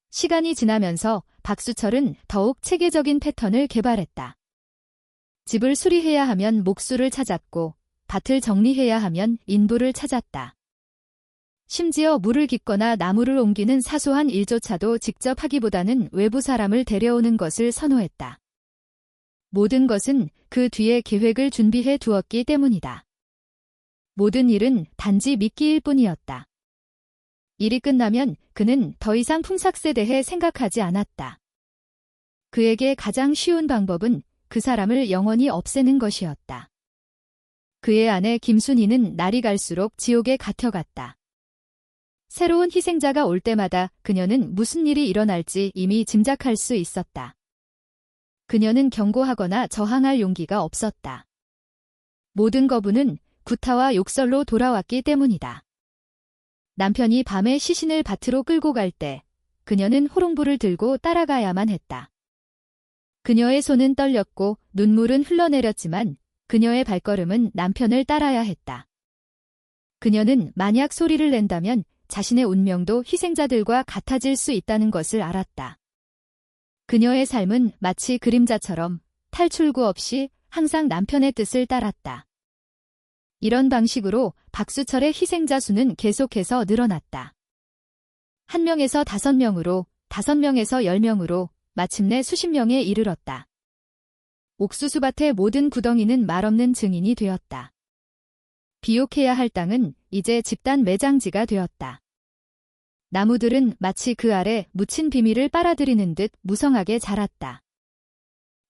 시간이 지나면서 박수철은 더욱 체계적인 패턴을 개발했다. 집을 수리해야 하면 목수를 찾았고 밭을 정리해야 하면 인부를 찾았다. 심지어 물을 깃거나 나무를 옮기는 사소한 일조차도 직접 하기보다는 외부 사람을 데려오는 것을 선호했다. 모든 것은 그 뒤에 계획을 준비해 두었기 때문이다. 모든 일은 단지 미끼일 뿐이었다. 일이 끝나면 그는 더 이상 품삯에 대해 생각하지 않았다. 그에게 가장 쉬운 방법은 그 사람을 영원히 없애는 것이었다. 그의 아내 김순희는 날이 갈수록 지옥에 갇혀갔다. 새로운 희생자가 올 때마다 그녀는 무슨 일이 일어날지 이미 짐작할 수 있었다. 그녀는 경고하거나 저항할 용기가 없었다. 모든 거부는 구타와 욕설로 돌아왔기 때문이다. 남편이 밤에 시신을 밭으로 끌고 갈 때 그녀는 호롱불을 들고 따라가야만 했다. 그녀의 손은 떨렸고 눈물은 흘러내렸지만 그녀의 발걸음은 남편을 따라야 했다. 그녀는 만약 소리를 낸다면 자신의 운명도 희생자들과 같아질 수 있다는 것을 알았다. 그녀의 삶은 마치 그림자처럼 탈출구 없이 항상 남편의 뜻을 따랐다. 이런 방식으로 박수철의 희생자 수는 계속해서 늘어났다. 1명에서 5명으로, 5명에서 10명으로 마침내 수십 명에 이르렀다. 옥수수밭의 모든 구덩이는 말없는 증인이 되었다. 비옥해야 할 땅은 이제 집단 매장지가 되었다. 나무들은 마치 그 아래 묻힌 비밀을 빨아들이는 듯 무성하게 자랐다.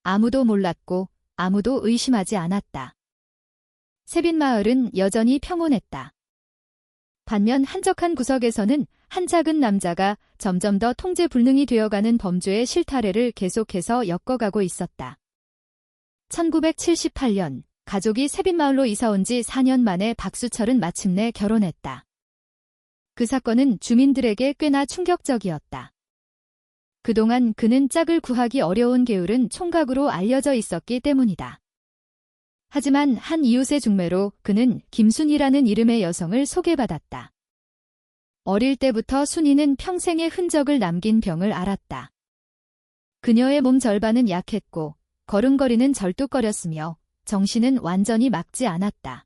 아무도 몰랐고 아무도 의심하지 않았다. 세빈마을은 여전히 평온했다. 반면 한적한 구석에서는 한 작은 남자가 점점 더 통제불능이 되어가는 범죄의 실타래를 계속해서 엮어가고 있었다. 1978년 가족이 세빈마을로 이사온 지 4년 만에 박수철은 마침내 결혼했다. 그 사건은 주민들에게 꽤나 충격적이었다. 그동안 그는 짝을 구하기 어려운 게으른 총각으로 알려져 있었기 때문이다. 하지만 한 이웃의 중매로 그는 김순희라는 이름의 여성을 소개받았다. 어릴 때부터 순희는 평생의 흔적을 남긴 병을 앓았다. 그녀의 몸 절반은 약했고 걸음걸이는 절뚝거렸으며 정신은 완전히 맑지 않았다.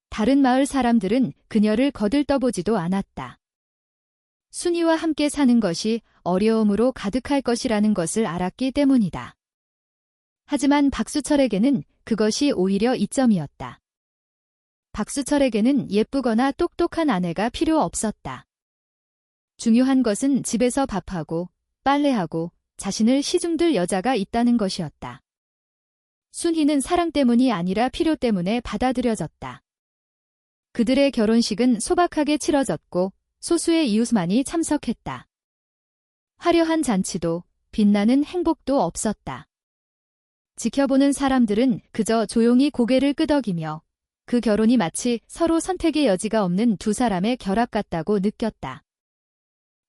다른 마을 사람들은 그녀를 거들떠보지도 않았다. 순희와 함께 사는 것이 어려움으로 가득할 것이라는 것을 알았기 때문이다. 하지만 박수철에게는 그것이 오히려 이점이었다. 박수철에게는 예쁘거나 똑똑한 아내가 필요 없었다. 중요한 것은 집에서 밥하고 빨래하고 자신을 시중들 여자가 있다는 것이었다. 순희는 사랑 때문이 아니라 필요 때문에 받아들여졌다. 그들의 결혼식은 소박하게 치러졌고 소수의 이웃만이 참석했다. 화려한 잔치도 빛나는 행복도 없었다. 지켜보는 사람들은 그저 조용히 고개를 끄덕이며 그 결혼이 마치 서로 선택의 여지가 없는 두 사람의 결합 같다고 느꼈다.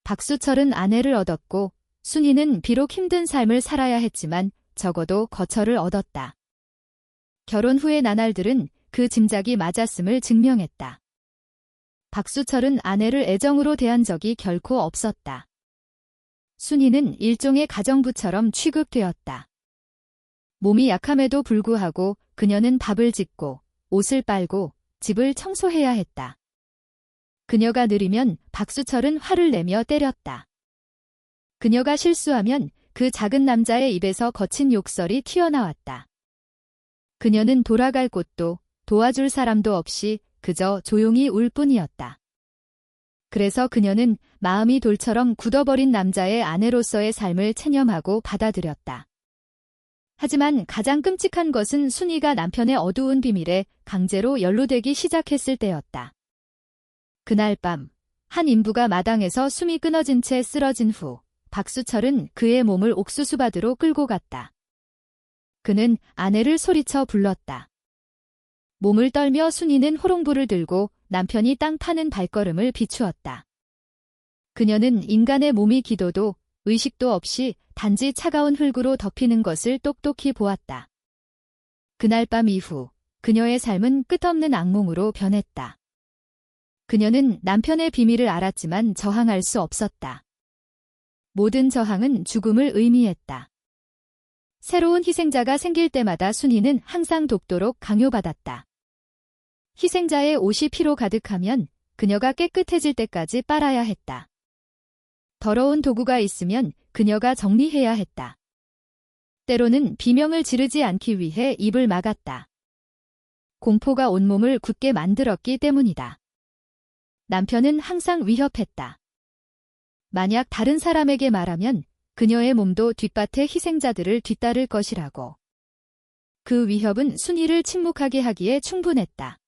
박수철은 아내를 얻었고 순희는 비록 힘든 삶을 살아야 했지만 적어도 거처를 얻었다. 결혼 후의 나날들은 그 짐작이 맞았음을 증명했다. 박수철은 아내를 애정으로 대한 적이 결코 없었다. 순희는 일종의 가정부처럼 취급되었다. 몸이 약함에도 불구하고 그녀는 밥을 짓고 옷을 빨고 집을 청소해야 했다. 그녀가 느리면 박수철은 화를 내며 때렸다. 그녀가 실수하면 그 작은 남자의 입에서 거친 욕설이 튀어나왔다. 그녀는 돌아갈 곳도 도와줄 사람도 없이 그저 조용히 울 뿐이었다. 그래서 그녀는 마음이 돌처럼 굳어버린 남자의 아내로서의 삶을 체념하고 받아들였다. 하지만 가장 끔찍한 것은 순이가 남편의 어두운 비밀에 강제로 연루되기 시작했을 때였다. 그날 밤, 한 인부가 마당에서 숨이 끊어진 채 쓰러진 후 박수철은 그의 몸을 옥수수밭으로 끌고 갔다. 그는 아내를 소리쳐 불렀다. 몸을 떨며 순이는 호롱불을 들고 남편이 땅 파는 발걸음을 비추었다. 그녀는 인간의 몸이 기도도 의식도 없이 단지 차가운 흙으로 덮이는 것을 똑똑히 보았다. 그날 밤 이후 그녀의 삶은 끝없는 악몽으로 변했다. 그녀는 남편의 비밀을 알았지만 저항할 수 없었다. 모든 저항은 죽음을 의미했다. 새로운 희생자가 생길 때마다 순이는 항상 돕도록 강요받았다. 희생자의 옷이 피로 가득하면 그녀가 깨끗해질 때까지 빨아야 했다. 더러운 도구가 있으면 그녀가 정리해야 했다. 때로는 비명을 지르지 않기 위해 입을 막았다. 공포가 온몸을 굳게 만들었기 때문이다. 남편은 항상 위협했다. 만약 다른 사람에게 말하면 그녀의 몸도 뒷밭의 희생자들을 뒤따를 것이라고. 그 위협은 순이를 침묵하게 하기에 충분했다.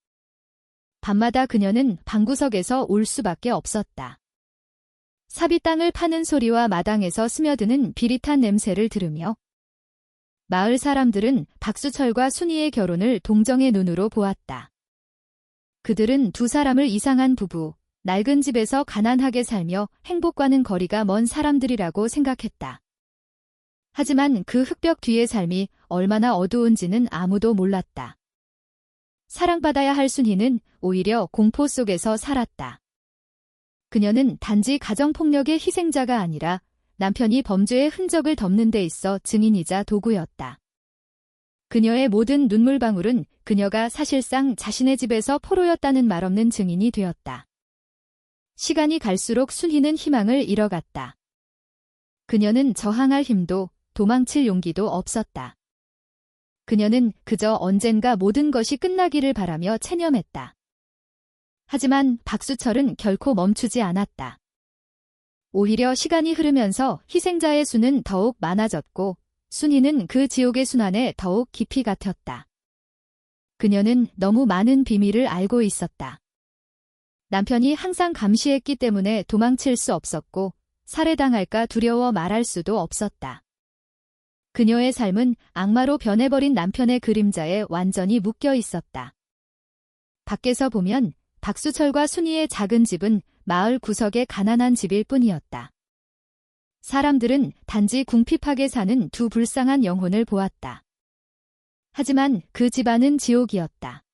밤마다 그녀는 방구석에서 울 수밖에 없었다. 삽이 땅을 파는 소리와 마당에서 스며드는 비릿한 냄새를 들으며 마을 사람들은 박수철과 순이의 결혼을 동정의 눈으로 보았다. 그들은 두 사람을 이상한 부부, 낡은 집에서 가난하게 살며 행복과는 거리가 먼 사람들이라고 생각했다. 하지만 그 흙벽 뒤의 삶이 얼마나 어두운지는 아무도 몰랐다. 사랑받아야 할 순이는 오히려 공포 속에서 살았다. 그녀는 단지 가정폭력의 희생자가 아니라 남편이 범죄의 흔적을 덮는 데 있어 증인이자 도구였다. 그녀의 모든 눈물방울은 그녀가 사실상 자신의 집에서 포로였다는 말없는 증인이 되었다. 시간이 갈수록 순이는 희망을 잃어갔다. 그녀는 저항할 힘도 도망칠 용기도 없었다. 그녀는 그저 언젠가 모든 것이 끝나기를 바라며 체념했다. 하지만 박수철은 결코 멈추지 않았다. 오히려 시간이 흐르면서 희생자의 수는 더욱 많아졌고 순이는 그 지옥의 순환에 더욱 깊이 갇혔다. 그녀는 너무 많은 비밀을 알고 있었다. 남편이 항상 감시했기 때문에 도망칠 수 없었고 살해당할까 두려워 말할 수도 없었다. 그녀의 삶은 악마로 변해버린 남편의 그림자에 완전히 묶여 있었다. 밖에서 보면 박수철과 순이의 작은 집은 마을 구석의 가난한 집일 뿐이었다. 사람들은 단지 궁핍하게 사는 두 불쌍한 영혼을 보았다. 하지만 그 집안은 지옥이었다.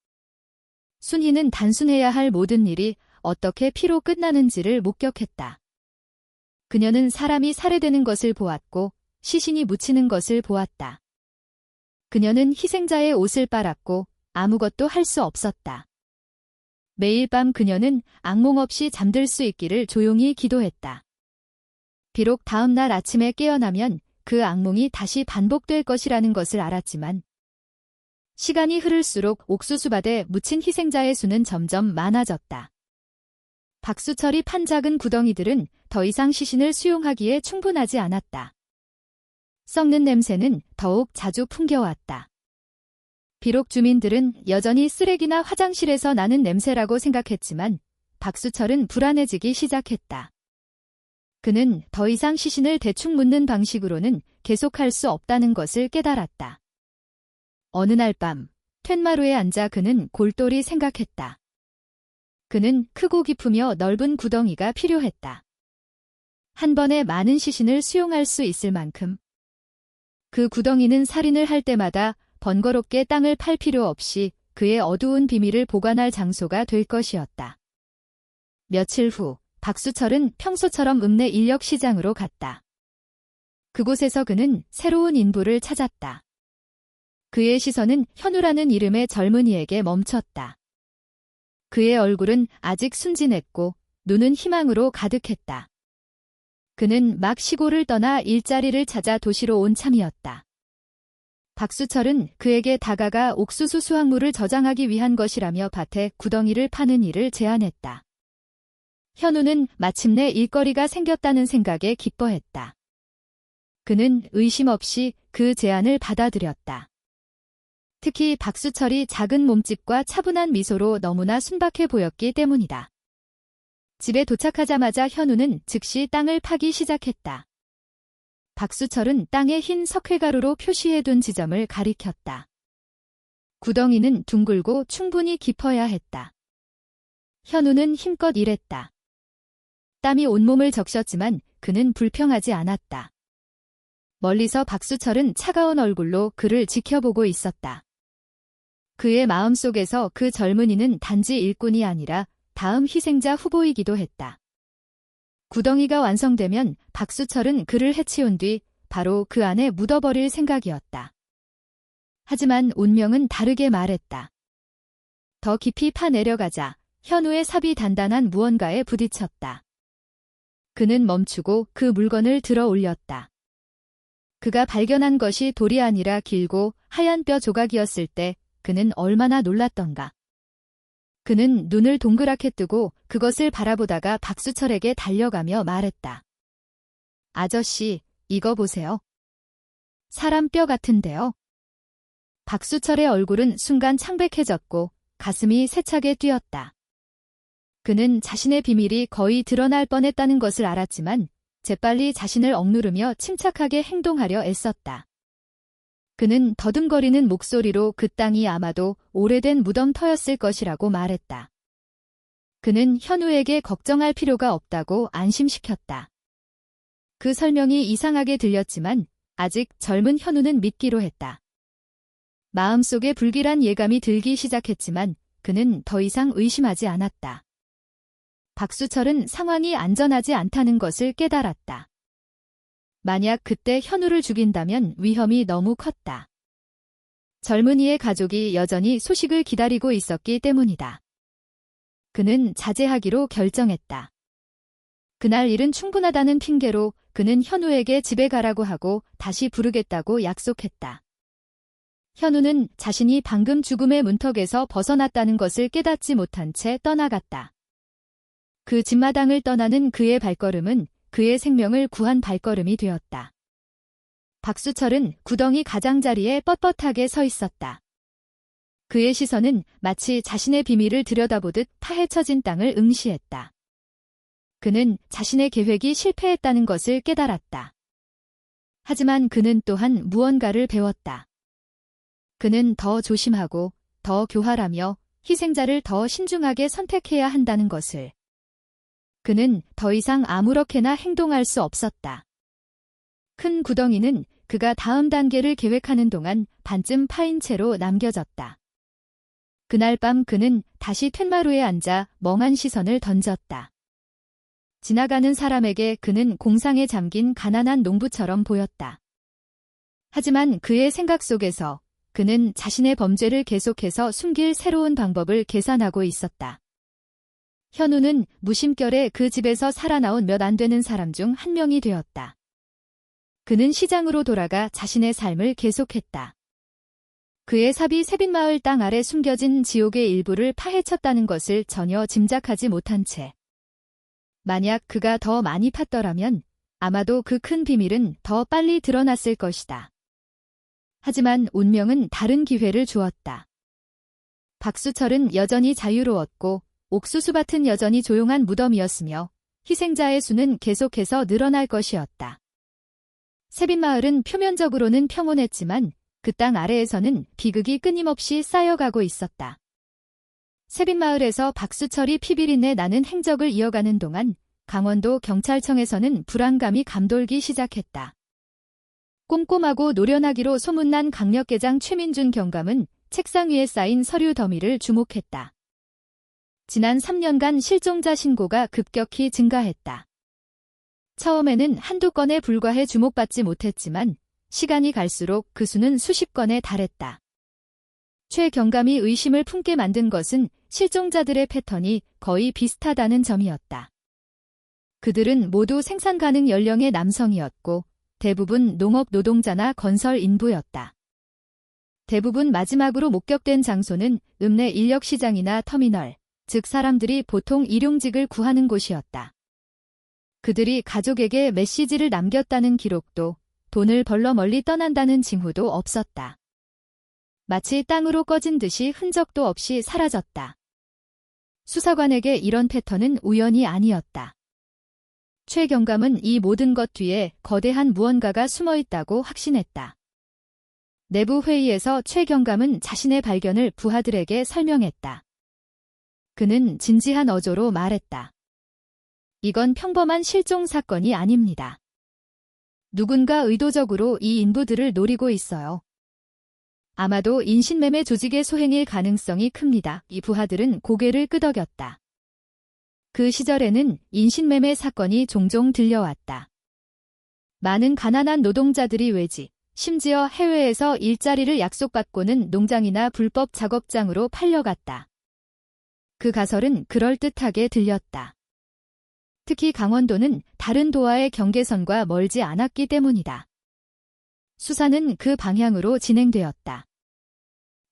순이는 단순해야 할 모든 일이 어떻게 피로 끝나는지를 목격했다. 그녀는 사람이 살해되는 것을 보았고 시신이 묻히는 것을 보았다. 그녀는 희생자의 옷을 빨았고 아무것도 할 수 없었다. 매일 밤 그녀는 악몽 없이 잠들 수 있기를 조용히 기도했다. 비록 다음 날 아침에 깨어나면 그 악몽이 다시 반복될 것이라는 것을 알았지만 시간이 흐를수록 옥수수밭에 묻힌 희생자의 수는 점점 많아졌다. 박수철이 판 작은 구덩이들은 더 이상 시신을 수용하기에 충분하지 않았다. 썩는 냄새는 더욱 자주 풍겨왔다. 비록 주민들은 여전히 쓰레기나 화장실에서 나는 냄새라고 생각했지만 박수철은 불안해지기 시작했다. 그는 더 이상 시신을 대충 묻는 방식으로는 계속할 수 없다는 것을 깨달았다. 어느 날 밤, 툇마루에 앉아 그는 골똘히 생각했다. 그는 크고 깊으며 넓은 구덩이가 필요했다. 한 번에 많은 시신을 수용할 수 있을 만큼. 그 구덩이는 살인을 할 때마다 번거롭게 땅을 팔 필요 없이 그의 어두운 비밀을 보관할 장소가 될 것이었다. 며칠 후 박수철은 평소처럼 읍내 인력시장으로 갔다. 그곳에서 그는 새로운 인부를 찾았다. 그의 시선은 현우라는 이름의 젊은이에게 멈췄다. 그의 얼굴은 아직 순진했고 눈은 희망으로 가득했다. 그는 막 시골을 떠나 일자리를 찾아 도시로 온 참이었다. 박수철은 그에게 다가가 옥수수 수확물을 저장하기 위한 것이라며 밭에 구덩이를 파는 일을 제안했다. 현우는 마침내 일거리가 생겼다는 생각에 기뻐했다. 그는 의심 없이 그 제안을 받아들였다. 특히 박수철이 작은 몸집과 차분한 미소로 너무나 순박해 보였기 때문이다. 집에 도착하자마자 현우는 즉시 땅을 파기 시작했다. 박수철은 땅에 흰 석회가루로 표시해둔 지점을 가리켰다. 구덩이는 둥글고 충분히 깊어야 했다. 현우는 힘껏 일했다. 땀이 온몸을 적셨지만 그는 불평하지 않았다. 멀리서 박수철은 차가운 얼굴로 그를 지켜보고 있었다. 그의 마음속에서 그 젊은이는 단지 일꾼이 아니라 다음 희생자 후보이기도 했다. 구덩이가 완성되면 박수철은 그를 해치운 뒤 바로 그 안에 묻어버릴 생각이었다. 하지만 운명은 다르게 말했다. 더 깊이 파내려가자 현우의 삽이 단단한 무언가에 부딪혔다. 그는 멈추고 그 물건을 들어 올렸다. 그가 발견한 것이 돌이 아니라 길고 하얀 뼈 조각이었을 때 그는 얼마나 놀랐던가. 그는 눈을 동그랗게 뜨고 그것을 바라보다가 박수철에게 달려가며 말했다. 아저씨, 이거 보세요. 사람 뼈 같은데요. 박수철의 얼굴은 순간 창백해졌고 가슴이 세차게 뛰었다. 그는 자신의 비밀이 거의 드러날 뻔했다는 것을 알았지만 재빨리 자신을 억누르며 침착하게 행동하려 애썼다. 그는 더듬거리는 목소리로 그 땅이 아마도 오래된 무덤터였을 것이라고 말했다. 그는 현우에게 걱정할 필요가 없다고 안심시켰다. 그 설명이 이상하게 들렸지만 아직 젊은 현우는 믿기로 했다. 마음속에 불길한 예감이 들기 시작했지만 그는 더 이상 의심하지 않았다. 박수철은 상황이 안전하지 않다는 것을 깨달았다. 만약 그때 현우를 죽인다면 위험이 너무 컸다. 젊은이의 가족이 여전히 소식을 기다리고 있었기 때문이다. 그는 자제하기로 결정했다. 그날 일은 충분하다는 핑계로 그는 현우에게 집에 가라고 하고 다시 부르겠다고 약속했다. 현우는 자신이 방금 죽음의 문턱에서 벗어났다는 것을 깨닫지 못한 채 떠나갔다. 그 집마당을 떠나는 그의 발걸음은 그의 생명을 구한 발걸음이 되었다. 박수철은 구덩이 가장자리에 뻣뻣하게 서 있었다. 그의 시선은 마치 자신의 비밀을 들여다보듯 파헤쳐진 땅을 응시했다. 그는 자신의 계획이 실패했다는 것을 깨달았다. 하지만 그는 또한 무언가를 배웠다. 그는 더 조심하고 더 교활하며 희생자를 더 신중하게 선택해야 한다는 것을. 그는 더 이상 아무렇게나 행동할 수 없었다. 큰 구덩이는 그가 다음 단계를 계획하는 동안 반쯤 파인 채로 남겨졌다. 그날 밤 그는 다시 툇마루에 앉아 멍한 시선을 던졌다. 지나가는 사람에게 그는 공상에 잠긴 가난한 농부처럼 보였다. 하지만 그의 생각 속에서 그는 자신의 범죄를 계속해서 숨길 새로운 방법을 계산하고 있었다. 현우는 무심결에 그 집에서 살아나온 몇 안 되는 사람 중 한 명이 되었다. 그는 시장으로 돌아가 자신의 삶을 계속했다. 그의 삽이 세빈마을 땅 아래 숨겨진 지옥의 일부를 파헤쳤다는 것을 전혀 짐작하지 못한 채. 만약 그가 더 많이 팠더라면 아마도 그 큰 비밀은 더 빨리 드러났을 것이다. 하지만 운명은 다른 기회를 주었다. 박수철은 여전히 자유로웠고 옥수수밭은 여전히 조용한 무덤이었으며 희생자의 수는 계속해서 늘어날 것이었다. 세빈마을은 표면적으로는 평온했지만 그 땅 아래에서는 비극이 끊임없이 쌓여가고 있었다. 세빈마을에서 박수철이 피비린내 나는 행적을 이어가는 동안 강원도 경찰청에서는 불안감이 감돌기 시작했다. 꼼꼼하고 노련하기로 소문난 강력계장 최민준 경감은 책상 위에 쌓인 서류 더미를 주목했다. 지난 3년간 실종자 신고가 급격히 증가했다. 처음에는 한두 건에 불과해 주목받지 못했지만 시간이 갈수록 그 수는 수십 건에 달했다. 최 경감이 의심을 품게 만든 것은 실종자들의 패턴이 거의 비슷하다는 점이었다. 그들은 모두 생산 가능 연령의 남성이었고 대부분 농업 노동자나 건설 인부였다. 대부분 마지막으로 목격된 장소는 읍내 인력시장이나 터미널, 즉 사람들이 보통 일용직을 구하는 곳이었다. 그들이 가족에게 메시지를 남겼다는 기록도, 돈을 벌러 멀리 떠난다는 징후도 없었다. 마치 땅으로 꺼진 듯이 흔적도 없이 사라졌다. 수사관에게 이런 패턴은 우연이 아니었다. 최 경감은 이 모든 것 뒤에 거대한 무언가가 숨어 있다고 확신했다. 내부 회의에서 최 경감은 자신의 발견을 부하들에게 설명했다. 그는 진지한 어조로 말했다. 이건 평범한 실종 사건이 아닙니다. 누군가 의도적으로 이 인부들을 노리고 있어요. 아마도 인신매매 조직의 소행일 가능성이 큽니다. 이 부하들은 고개를 끄덕였다. 그 시절에는 인신매매 사건이 종종 들려왔다. 많은 가난한 노동자들이 외지, 심지어 해외에서 일자리를 약속받고는 농장이나 불법 작업장으로 팔려갔다. 그 가설은 그럴듯하게 들렸다. 특히 강원도는 다른 도와의 경계선과 멀지 않았기 때문이다. 수사는 그 방향으로 진행되었다.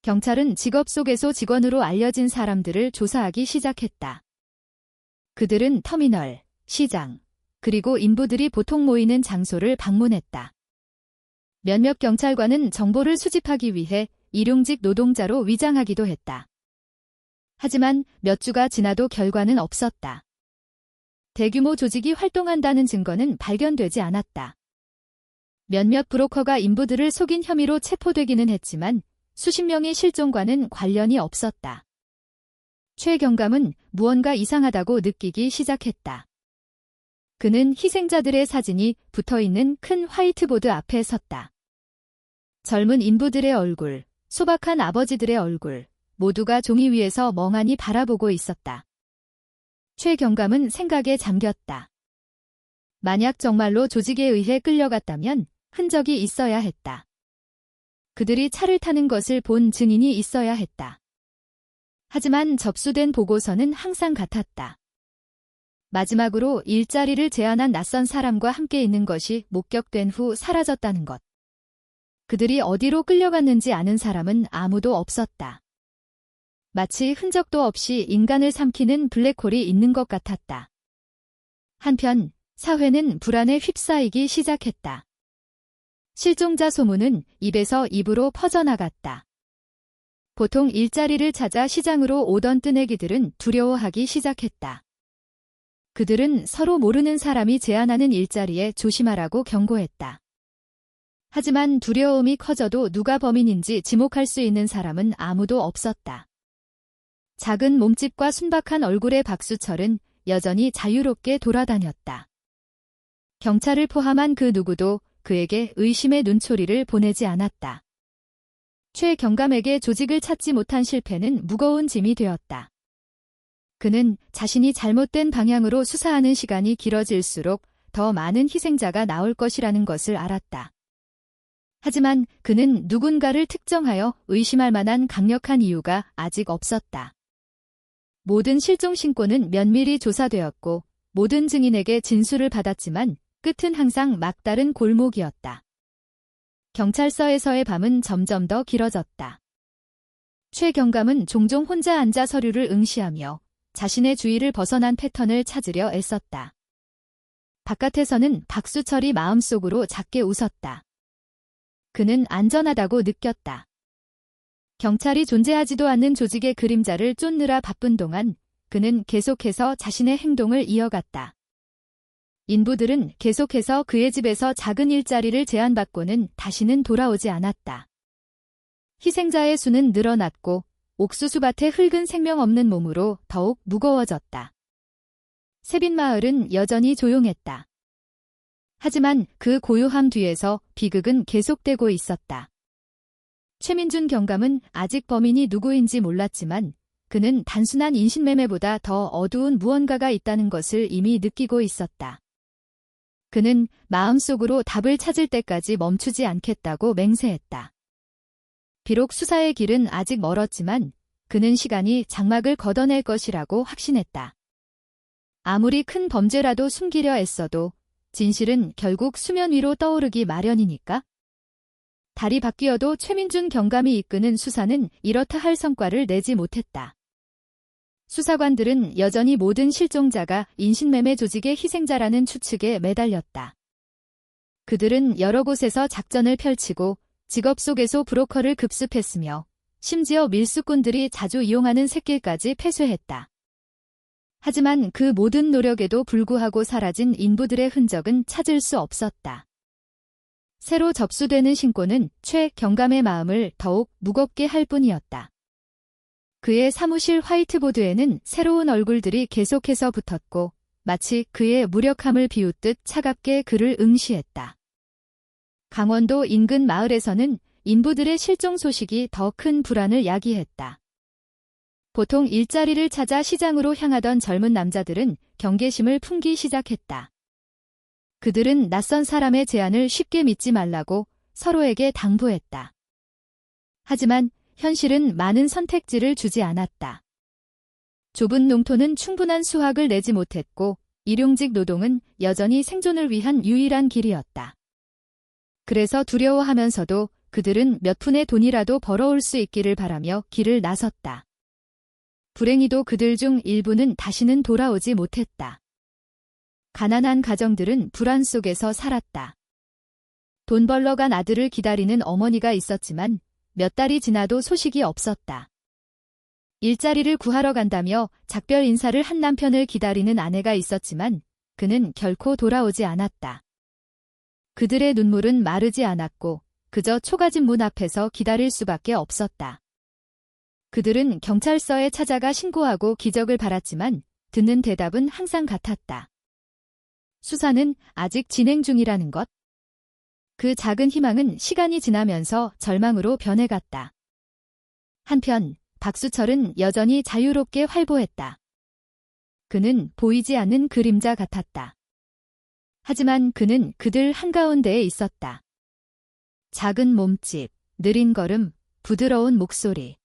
경찰은 직업소개소 직원으로 알려진 사람들을 조사하기 시작했다. 그들은 터미널, 시장, 그리고 인부들이 보통 모이는 장소를 방문했다. 몇몇 경찰관은 정보를 수집하기 위해 일용직 노동자로 위장하기도 했다. 하지만 몇 주가 지나도 결과는 없었다. 대규모 조직이 활동한다는 증거는 발견되지 않았다. 몇몇 브로커가 인부들을 속인 혐의로 체포되기는 했지만 수십 명의 실종과는 관련이 없었다. 최 경감은 무언가 이상하다고 느끼기 시작했다. 그는 희생자들의 사진이 붙어있는 큰 화이트보드 앞에 섰다. 젊은 인부들의 얼굴, 소박한 아버지들의 얼굴, 모두가 종이 위에서 멍하니 바라보고 있었다. 최 경감은 생각에 잠겼다. 만약 정말로 조직에 의해 끌려갔다면 흔적이 있어야 했다. 그들이 차를 타는 것을 본 증인이 있어야 했다. 하지만 접수된 보고서는 항상 같았다. 마지막으로 일자리를 제안한 낯선 사람과 함께 있는 것이 목격된 후 사라졌다는 것. 그들이 어디로 끌려갔는지 아는 사람은 아무도 없었다. 마치 흔적도 없이 인간을 삼키는 블랙홀이 있는 것 같았다. 한편 사회는 불안에 휩싸이기 시작했다. 실종자 소문은 입에서 입으로 퍼져나갔다. 보통 일자리를 찾아 시장으로 오던 뜨내기들은 두려워하기 시작했다. 그들은 서로 모르는 사람이 제안하는 일자리에 조심하라고 경고했다. 하지만 두려움이 커져도 누가 범인인지 지목할 수 있는 사람은 아무도 없었다. 작은 몸집과 순박한 얼굴의 박수철은 여전히 자유롭게 돌아다녔다. 경찰을 포함한 그 누구도 그에게 의심의 눈초리를 보내지 않았다. 최 경감에게 조직을 찾지 못한 실패는 무거운 짐이 되었다. 그는 자신이 잘못된 방향으로 수사하는 시간이 길어질수록 더 많은 희생자가 나올 것이라는 것을 알았다. 하지만 그는 누군가를 특정하여 의심할 만한 강력한 이유가 아직 없었다. 모든 실종 신고는 면밀히 조사되었고 모든 증인에게 진술을 받았지만 끝은 항상 막다른 골목이었다. 경찰서에서의 밤은 점점 더 길어졌다. 최 경감은 종종 혼자 앉아 서류를 응시하며 자신의 주위를 벗어난 패턴을 찾으려 애썼다. 바깥에서는 박수철이 마음속으로 작게 웃었다. 그는 안전하다고 느꼈다. 경찰이 존재하지도 않는 조직의 그림자를 쫓느라 바쁜 동안 그는 계속해서 자신의 행동을 이어갔다. 인부들은 계속해서 그의 집에서 작은 일자리를 제안받고는 다시는 돌아오지 않았다. 희생자의 수는 늘어났고 옥수수밭의 흙은 생명 없는 몸으로 더욱 무거워졌다. 세빈마을은 여전히 조용했다. 하지만 그 고요함 뒤에서 비극은 계속되고 있었다. 최민준 경감은 아직 범인이 누구인지 몰랐지만 그는 단순한 인신매매보다 더 어두운 무언가가 있다는 것을 이미 느끼고 있었다. 그는 마음속으로 답을 찾을 때까지 멈추지 않겠다고 맹세했다. 비록 수사의 길은 아직 멀었지만 그는 시간이 장막을 걷어낼 것이라고 확신했다. 아무리 큰 범죄라도 숨기려 애써도 진실은 결국 수면 위로 떠오르기 마련이니까. 달이 바뀌어도 최민준 경감이 이끄는 수사는 이렇다 할 성과를 내지 못했다. 수사관들은 여전히 모든 실종자가 인신매매 조직의 희생자라는 추측에 매달렸다. 그들은 여러 곳에서 작전을 펼치고 직업 속에서 브로커를 급습했으며 심지어 밀수꾼들이 자주 이용하는 샛길까지 폐쇄했다. 하지만 그 모든 노력에도 불구하고 사라진 인부들의 흔적은 찾을 수 없었다. 새로 접수되는 신고는 최 경감의 마음을 더욱 무겁게 할 뿐이었다. 그의 사무실 화이트보드에는 새로운 얼굴들이 계속해서 붙었고 마치 그의 무력함을 비웃듯 차갑게 그를 응시했다. 강원도 인근 마을에서는 인부들의 실종 소식이 더 큰 불안을 야기했다. 보통 일자리를 찾아 시장으로 향하던 젊은 남자들은 경계심을 품기 시작했다. 그들은 낯선 사람의 제안을 쉽게 믿지 말라고 서로에게 당부했다. 하지만 현실은 많은 선택지를 주지 않았다. 좁은 농토는 충분한 수확을 내지 못했고 일용직 노동은 여전히 생존을 위한 유일한 길이었다. 그래서 두려워하면서도 그들은 몇 푼의 돈이라도 벌어올 수 있기를 바라며 길을 나섰다. 불행히도 그들 중 일부는 다시는 돌아오지 못했다. 가난한 가정들은 불안 속에서 살았다. 돈 벌러 간 아들을 기다리는 어머니가 있었지만 몇 달이 지나도 소식이 없었다. 일자리를 구하러 간다며 작별 인사를 한 남편을 기다리는 아내가 있었지만 그는 결코 돌아오지 않았다. 그들의 눈물은 마르지 않았고 그저 초가집 문 앞에서 기다릴 수밖에 없었다. 그들은 경찰서에 찾아가 신고하고 기적을 바랐지만 듣는 대답은 항상 같았다. 수사는 아직 진행 중이라는 것. 그 작은 희망은 시간이 지나면서 절망으로 변해갔다. 한편 박수철은 여전히 자유롭게 활보했다. 그는 보이지 않는 그림자 같았다. 하지만 그는 그들 한가운데에 있었다. 작은 몸집, 느린 걸음, 부드러운 목소리.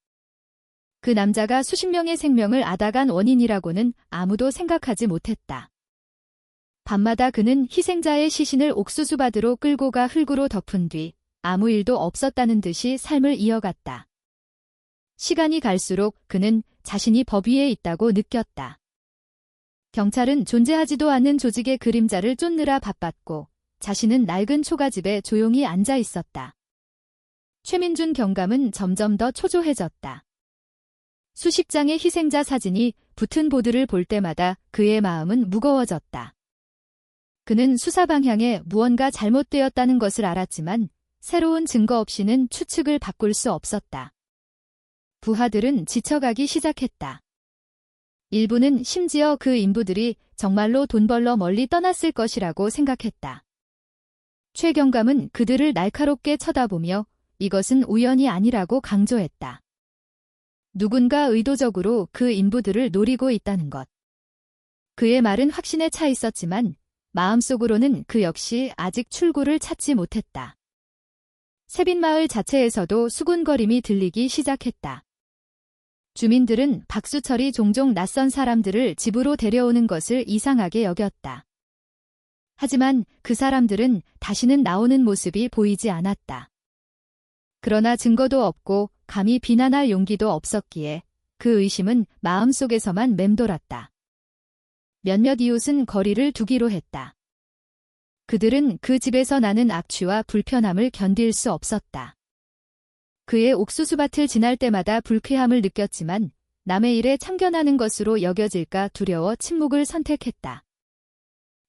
그 남자가 수십 명의 생명을 앗아간 원인이라고는 아무도 생각하지 못했다. 밤마다 그는 희생자의 시신을 옥수수밭으로 끌고 가 흙으로 덮은 뒤 아무 일도 없었다는 듯이 삶을 이어갔다. 시간이 갈수록 그는 자신이 법 위에 있다고 느꼈다. 경찰은 존재하지도 않는 조직의 그림자를 쫓느라 바빴고 자신은 낡은 초가집에 조용히 앉아 있었다. 최민준 경감은 점점 더 초조해졌다. 수십 장의 희생자 사진이 붙은 보드를 볼 때마다 그의 마음은 무거워졌다. 그는 수사 방향에 무언가 잘못되었다는 것을 알았지만 새로운 증거 없이는 추측을 바꿀 수 없었다. 부하들은 지쳐가기 시작했다. 일부는 심지어 그 인부들이 정말로 돈 벌러 멀리 떠났을 것이라고 생각했다. 최 경감은 그들을 날카롭게 쳐다보며 이것은 우연이 아니라고 강조했다. 누군가 의도적으로 그 인부들을 노리고 있다는 것. 그의 말은 확신에 차 있었지만 마음속으로는 그 역시 아직 출구를 찾지 못했다. 세빈마을 자체에서도 수군거림이 들리기 시작했다. 주민들은 박수철이 종종 낯선 사람들을 집으로 데려오는 것을 이상하게 여겼다. 하지만 그 사람들은 다시는 나오는 모습이 보이지 않았다. 그러나 증거도 없고 감히 비난할 용기도 없었기에 그 의심은 마음속에서만 맴돌았다. 몇몇 이웃은 거리를 두기로 했다. 그들은 그 집에서 나는 악취와 불편함을 견딜 수 없었다. 그의 옥수수밭을 지날 때마다 불쾌함을 느꼈지만 남의 일에 참견하는 것으로 여겨질까 두려워 침묵을 선택했다.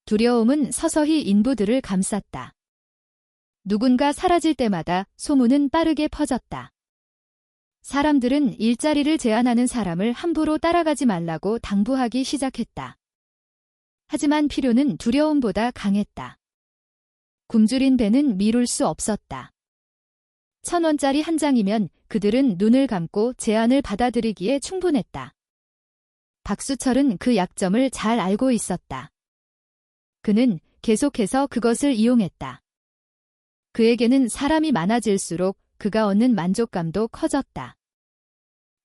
두려움은 서서히 인부들을 감쌌다. 누군가 사라질 때마다 소문은 빠르게 퍼졌다. 사람들은 일자리를 제안하는 사람을 함부로 따라가지 말라고 당부하기 시작했다. 하지만 필요는 두려움보다 강했다. 굶주린 배는 미룰 수 없었다. 1,000원짜리 한 장이면 그들은 눈을 감고 제안을 받아들이기에 충분했다. 박수철은 그 약점을 잘 알고 있었다. 그는 계속해서 그것을 이용했다. 그에게는 사람이 많아질수록 그가 얻는 만족감도 커졌다.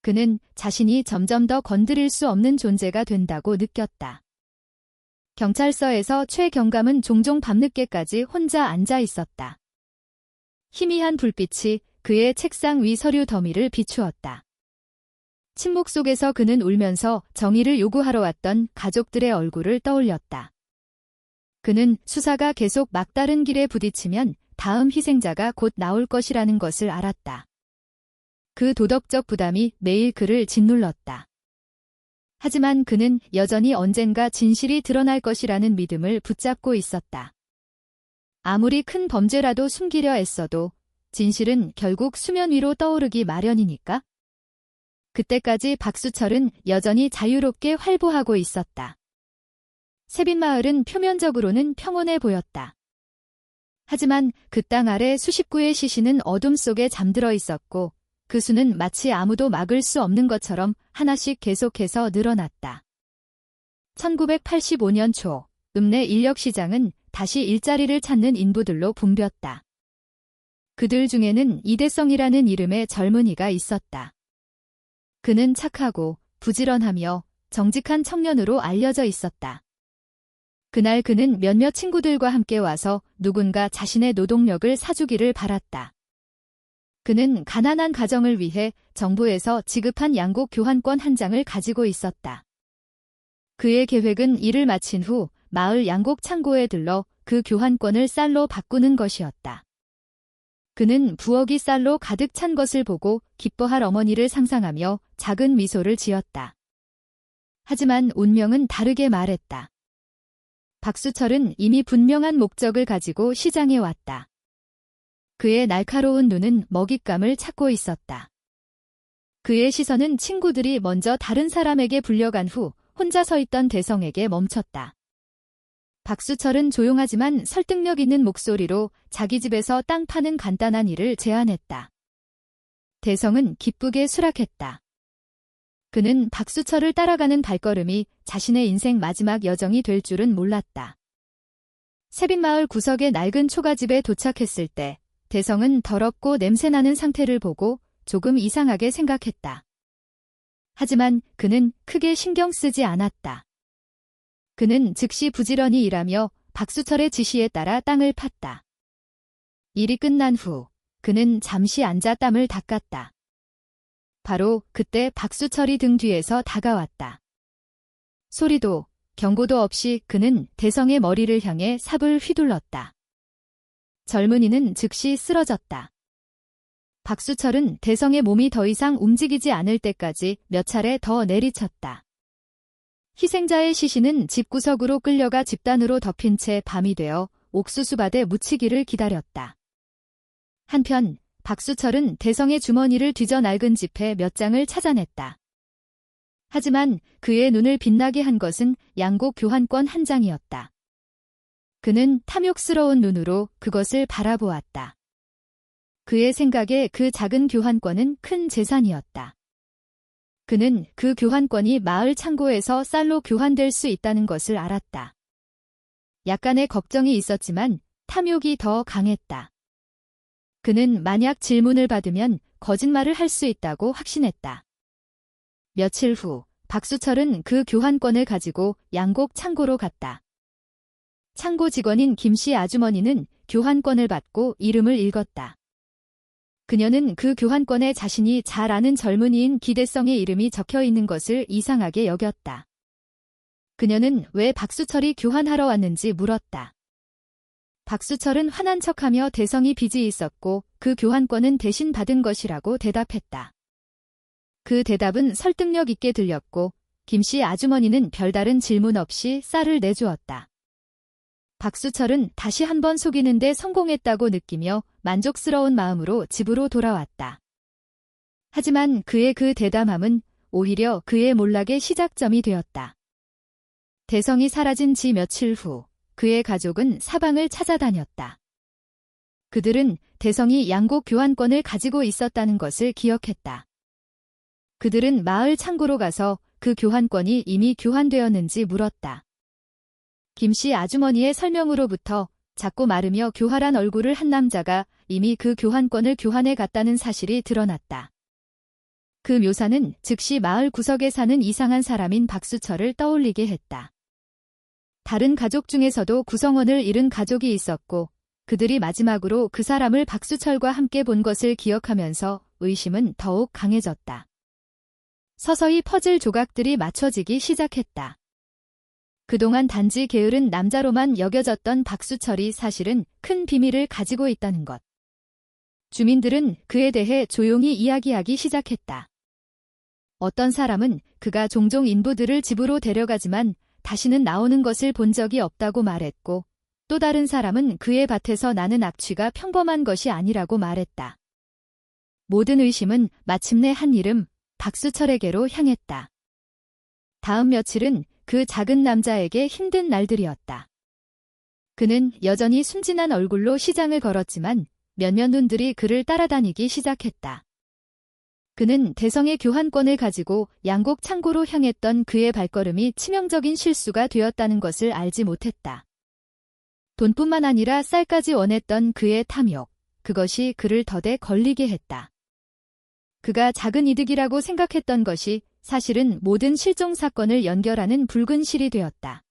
그는 자신이 점점 더 건드릴 수 없는 존재가 된다고 느꼈다. 경찰서에서 최 경감은 종종 밤늦게까지 혼자 앉아 있었다. 희미한 불빛이 그의 책상 위 서류 더미를 비추었다. 침묵 속에서 그는 울면서 정의를 요구하러 왔던 가족들의 얼굴을 떠올렸다. 그는 수사가 계속 막다른 길에 부딪히면 다음 희생자가 곧 나올 것이라는 것을 알았다. 그 도덕적 부담이 매일 그를 짓눌렀다. 하지만 그는 여전히 언젠가 진실이 드러날 것이라는 믿음을 붙잡고 있었다. 아무리 큰 범죄라도 숨기려 애써도 진실은 결국 수면 위로 떠오르기 마련이니까? 그때까지 박수철은 여전히 자유롭게 활보하고 있었다. 세빈마을은 표면적으로는 평온해 보였다. 하지만 그 땅 아래 수십 구의 시신은 어둠 속에 잠들어 있었고 그 수는 마치 아무도 막을 수 없는 것처럼 하나씩 계속해서 늘어났다. 1985년 초 읍내 인력시장은 다시 일자리를 찾는 인부들로 붐볐다. 그들 중에는 이대성이라는 이름의 젊은이가 있었다. 그는 착하고 부지런하며 정직한 청년으로 알려져 있었다. 그날 그는 몇몇 친구들과 함께 와서 누군가 자신의 노동력을 사주기를 바랐다. 그는 가난한 가정을 위해 정부에서 지급한 양곡 교환권 한 장을 가지고 있었다. 그의 계획은 일을 마친 후 마을 양곡 창고에 들러 그 교환권을 쌀로 바꾸는 것이었다. 그는 부엌이 쌀로 가득 찬 것을 보고 기뻐할 어머니를 상상하며 작은 미소를 지었다. 하지만 운명은 다르게 말했다. 박수철은 이미 분명한 목적을 가지고 시장에 왔다. 그의 날카로운 눈은 먹잇감을 찾고 있었다. 그의 시선은 친구들이 먼저 다른 사람에게 불려간 후 혼자 서 있던 대성에게 멈췄다. 박수철은 조용하지만 설득력 있는 목소리로 자기 집에서 땅 파는 간단한 일을 제안했다. 대성은 기쁘게 수락했다. 그는 박수철을 따라가는 발걸음이 자신의 인생 마지막 여정이 될 줄은 몰랐다. 세빈마을 구석의 낡은 초가집에 도착했을 때 대성은 더럽고 냄새나는 상태를 보고 조금 이상하게 생각했다. 하지만 그는 크게 신경 쓰지 않았다. 그는 즉시 부지런히 일하며 박수철의 지시에 따라 땅을 팠다. 일이 끝난 후 그는 잠시 앉아 땀을 닦았다. 바로 그때 박수철이 등 뒤에서 다가왔다. 소리도 경고도 없이 그는 대성의 머리를 향해 삽을 휘둘렀다. 젊은이는 즉시 쓰러졌다. 박수철은 대성의 몸이 더 이상 움직이지 않을 때까지 몇 차례 더 내리쳤다. 희생자의 시신은 집구석으로 끌려가 집단으로 덮인 채 밤이 되어 옥수수밭에 묻히기를 기다렸다. 한편 박수철은 대성의 주머니를 뒤져 낡은 지폐 몇 장을 찾아냈다. 하지만 그의 눈을 빛나게 한 것은 양곡 교환권 한 장이었다. 그는 탐욕스러운 눈으로 그것을 바라보았다. 그의 생각에 그 작은 교환권은 큰 재산이었다. 그는 그 교환권이 마을 창고에서 쌀로 교환될 수 있다는 것을 알았다. 약간의 걱정이 있었지만 탐욕이 더 강했다. 그는 만약 질문을 받으면 거짓말을 할 수 있다고 확신했다. 며칠 후 박수철은 그 교환권을 가지고 양곡 창고로 갔다. 창고 직원인 김씨 아주머니는 교환권을 받고 이름을 읽었다. 그녀는 그 교환권에 자신이 잘 아는 젊은이인 기대성의 이름이 적혀 있는 것을 이상하게 여겼다. 그녀는 왜 박수철이 교환하러 왔는지 물었다. 박수철은 화난 척하며 대성이 빚이 있었고 그 교환권은 대신 받은 것이라고 대답했다. 그 대답은 설득력 있게 들렸고 김씨 아주머니는 별다른 질문 없이 쌀을 내주었다. 박수철은 다시 한번 속이는데 성공했다고 느끼며 만족스러운 마음으로 집으로 돌아왔다. 하지만 그의 그 대담함은 오히려 그의 몰락의 시작점이 되었다. 대성이 사라진 지 며칠 후 그의 가족은 사방을 찾아다녔다. 그들은 대성이 양곡 교환권을 가지고 있었다는 것을 기억했다. 그들은 마을 창고로 가서 그 교환권이 이미 교환되었는지 물었다. 김씨 아주머니의 설명으로부터 작고 마르며 교활한 얼굴을 한 남자가 이미 그 교환권을 교환해 갔다는 사실이 드러났다. 그 묘사는 즉시 마을 구석에 사는 이상한 사람인 박수철을 떠올리게 했다. 다른 가족 중에서도 구성원을 잃은 가족이 있었고 그들이 마지막으로 그 사람을 박수철과 함께 본 것을 기억하면서 의심은 더욱 강해졌다. 서서히 퍼즐 조각들이 맞춰지기 시작했다. 그동안 단지 게으른 남자로만 여겨졌던 박수철이 사실은 큰 비밀을 가지고 있다는 것. 주민들은 그에 대해 조용히 이야기하기 시작했다. 어떤 사람은 그가 종종 인부들을 집으로 데려가지만 다시는 나오는 것을 본 적이 없다고 말했고, 또 다른 사람은 그의 밭에서 나는 악취가 평범한 것이 아니라고 말했다. 모든 의심은 마침내 한 이름, 박수철에게로 향했다. 다음 며칠은 그 작은 남자에게 힘든 날들이었다. 그는 여전히 순진한 얼굴로 시장을 걸었지만 몇몇 눈들이 그를 따라다니기 시작했다. 그는 대성의 교환권을 가지고 양곡 창고로 향했던 그의 발걸음이 치명적인 실수가 되었다는 것을 알지 못했다. 돈뿐만 아니라 쌀까지 원했던 그의 탐욕, 그것이 그를 더대 걸리게 했다. 그가 작은 이득이라고 생각했던 것이 사실은 모든 실종 사건을 연결하는 붉은 실이 되었다.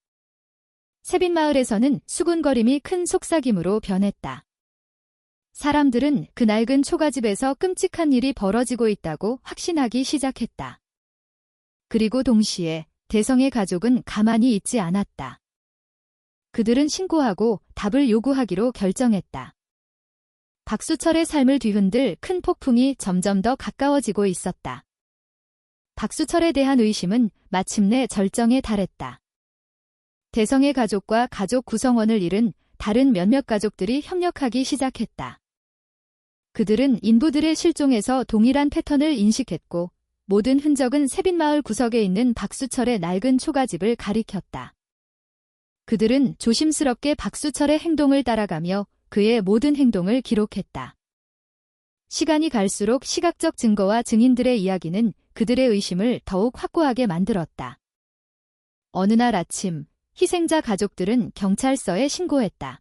세빈마을에서는 수군거림이 큰 속삭임으로 변했다. 사람들은 그 낡은 초가집에서 끔찍한 일이 벌어지고 있다고 확신하기 시작했다. 그리고 동시에 대성의 가족은 가만히 있지 않았다. 그들은 신고하고 답을 요구하기로 결정했다. 박수철의 삶을 뒤흔들 큰 폭풍이 점점 더 가까워지고 있었다. 박수철에 대한 의심은 마침내 절정에 달했다. 대성의 가족과 가족 구성원을 잃은 다른 몇몇 가족들이 협력하기 시작했다. 그들은 인부들의 실종에서 동일한 패턴을 인식했고 모든 흔적은 세빈마을 구석에 있는 박수철의 낡은 초가집을 가리켰다. 그들은 조심스럽게 박수철의 행동을 따라가며 그의 모든 행동을 기록했다. 시간이 갈수록 시각적 증거와 증인들의 이야기는 그들의 의심을 더욱 확고하게 만들었다. 어느 날 아침, 희생자 가족들은 경찰서에 신고했다.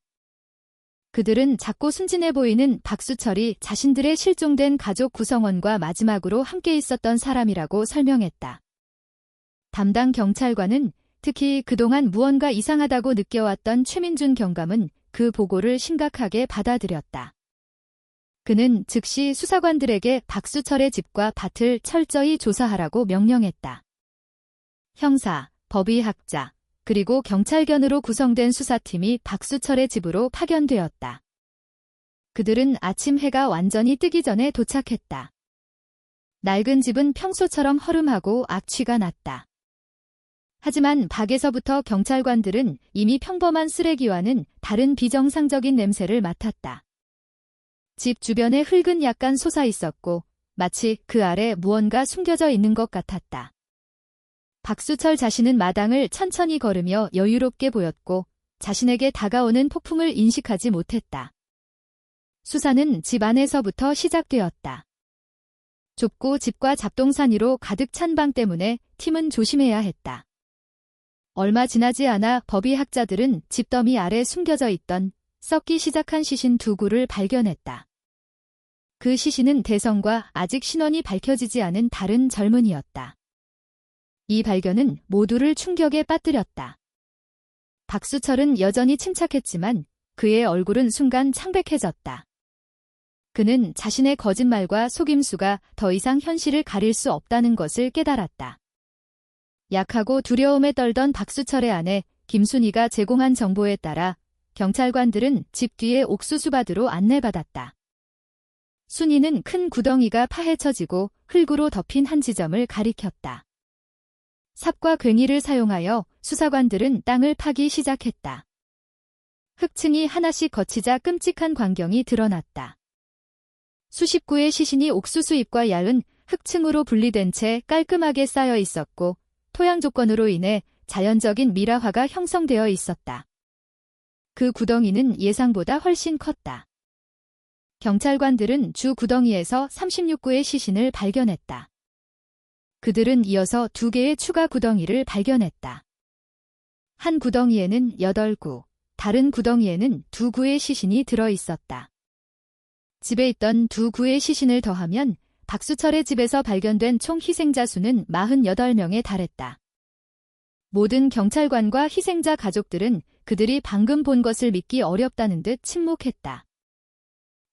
그들은 작고 순진해 보이는 박수철이 자신들의 실종된 가족 구성원과 마지막으로 함께 있었던 사람이라고 설명했다. 담당 경찰관은 특히 그동안 무언가 이상하다고 느껴왔던 최민준 경감은 그 보고를 심각하게 받아들였다. 그는 즉시 수사관들에게 박수철의 집과 밭을 철저히 조사하라고 명령했다. 형사, 법의학자, 그리고 경찰견으로 구성된 수사팀이 박수철의 집으로 파견되었다. 그들은 아침 해가 완전히 뜨기 전에 도착했다. 낡은 집은 평소처럼 허름하고 악취가 났다. 하지만 밖에서부터 경찰관들은 이미 평범한 쓰레기와는 다른 비정상적인 냄새를 맡았다. 집 주변에 흙은 약간 솟아 있었고 마치 그 아래 무언가 숨겨져 있는 것 같았다. 박수철 자신은 마당을 천천히 걸으며 여유롭게 보였고 자신에게 다가오는 폭풍을 인식하지 못했다. 수사는 집 안에서부터 시작되었다. 좁고 집과 잡동사니로 가득 찬 방 때문에 팀은 조심해야 했다. 얼마 지나지 않아 법의학자들은 집더미 아래 숨겨져 있던 썩기 시작한 시신 2구를 발견했다. 그 시신은 대성과 아직 신원이 밝혀지지 않은 다른 젊은이였다. 이 발견은 모두를 충격에 빠뜨렸다. 박수철은 여전히 침착했지만 그의 얼굴은 순간 창백해졌다. 그는 자신의 거짓말과 속임수가 더 이상 현실을 가릴 수 없다는 것을 깨달았다. 약하고 두려움에 떨던 박수철의 아내 김순희가 제공한 정보에 따라 경찰관들은 집 뒤의 옥수수밭으로 안내받았다. 순희는 큰 구덩이가 파헤쳐지고 흙으로 덮인 한 지점을 가리켰다. 삽과 괭이를 사용하여 수사관들은 땅을 파기 시작했다. 흙층이 하나씩 거치자 끔찍한 광경이 드러났다. 수십 구의 시신이 옥수수잎과 얇은 흙층으로 분리된 채 깔끔하게 쌓여 있었고 토양 조건으로 인해 자연적인 미라화가 형성되어 있었다. 그 구덩이는 예상보다 훨씬 컸다. 경찰관들은 주 구덩이에서 36구의 시신을 발견했다. 그들은 이어서 2개의 추가 구덩이를 발견했다. 한 구덩이에는 8구, 다른 구덩이에는 2구의 시신이 들어 있었다. 집에 있던 2구의 시신을 더하면 박수철의 집에서 발견된 총 희생자 수는 48명에 달했다. 모든 경찰관과 희생자 가족들은 그들이 방금 본 것을 믿기 어렵다는 듯 침묵했다.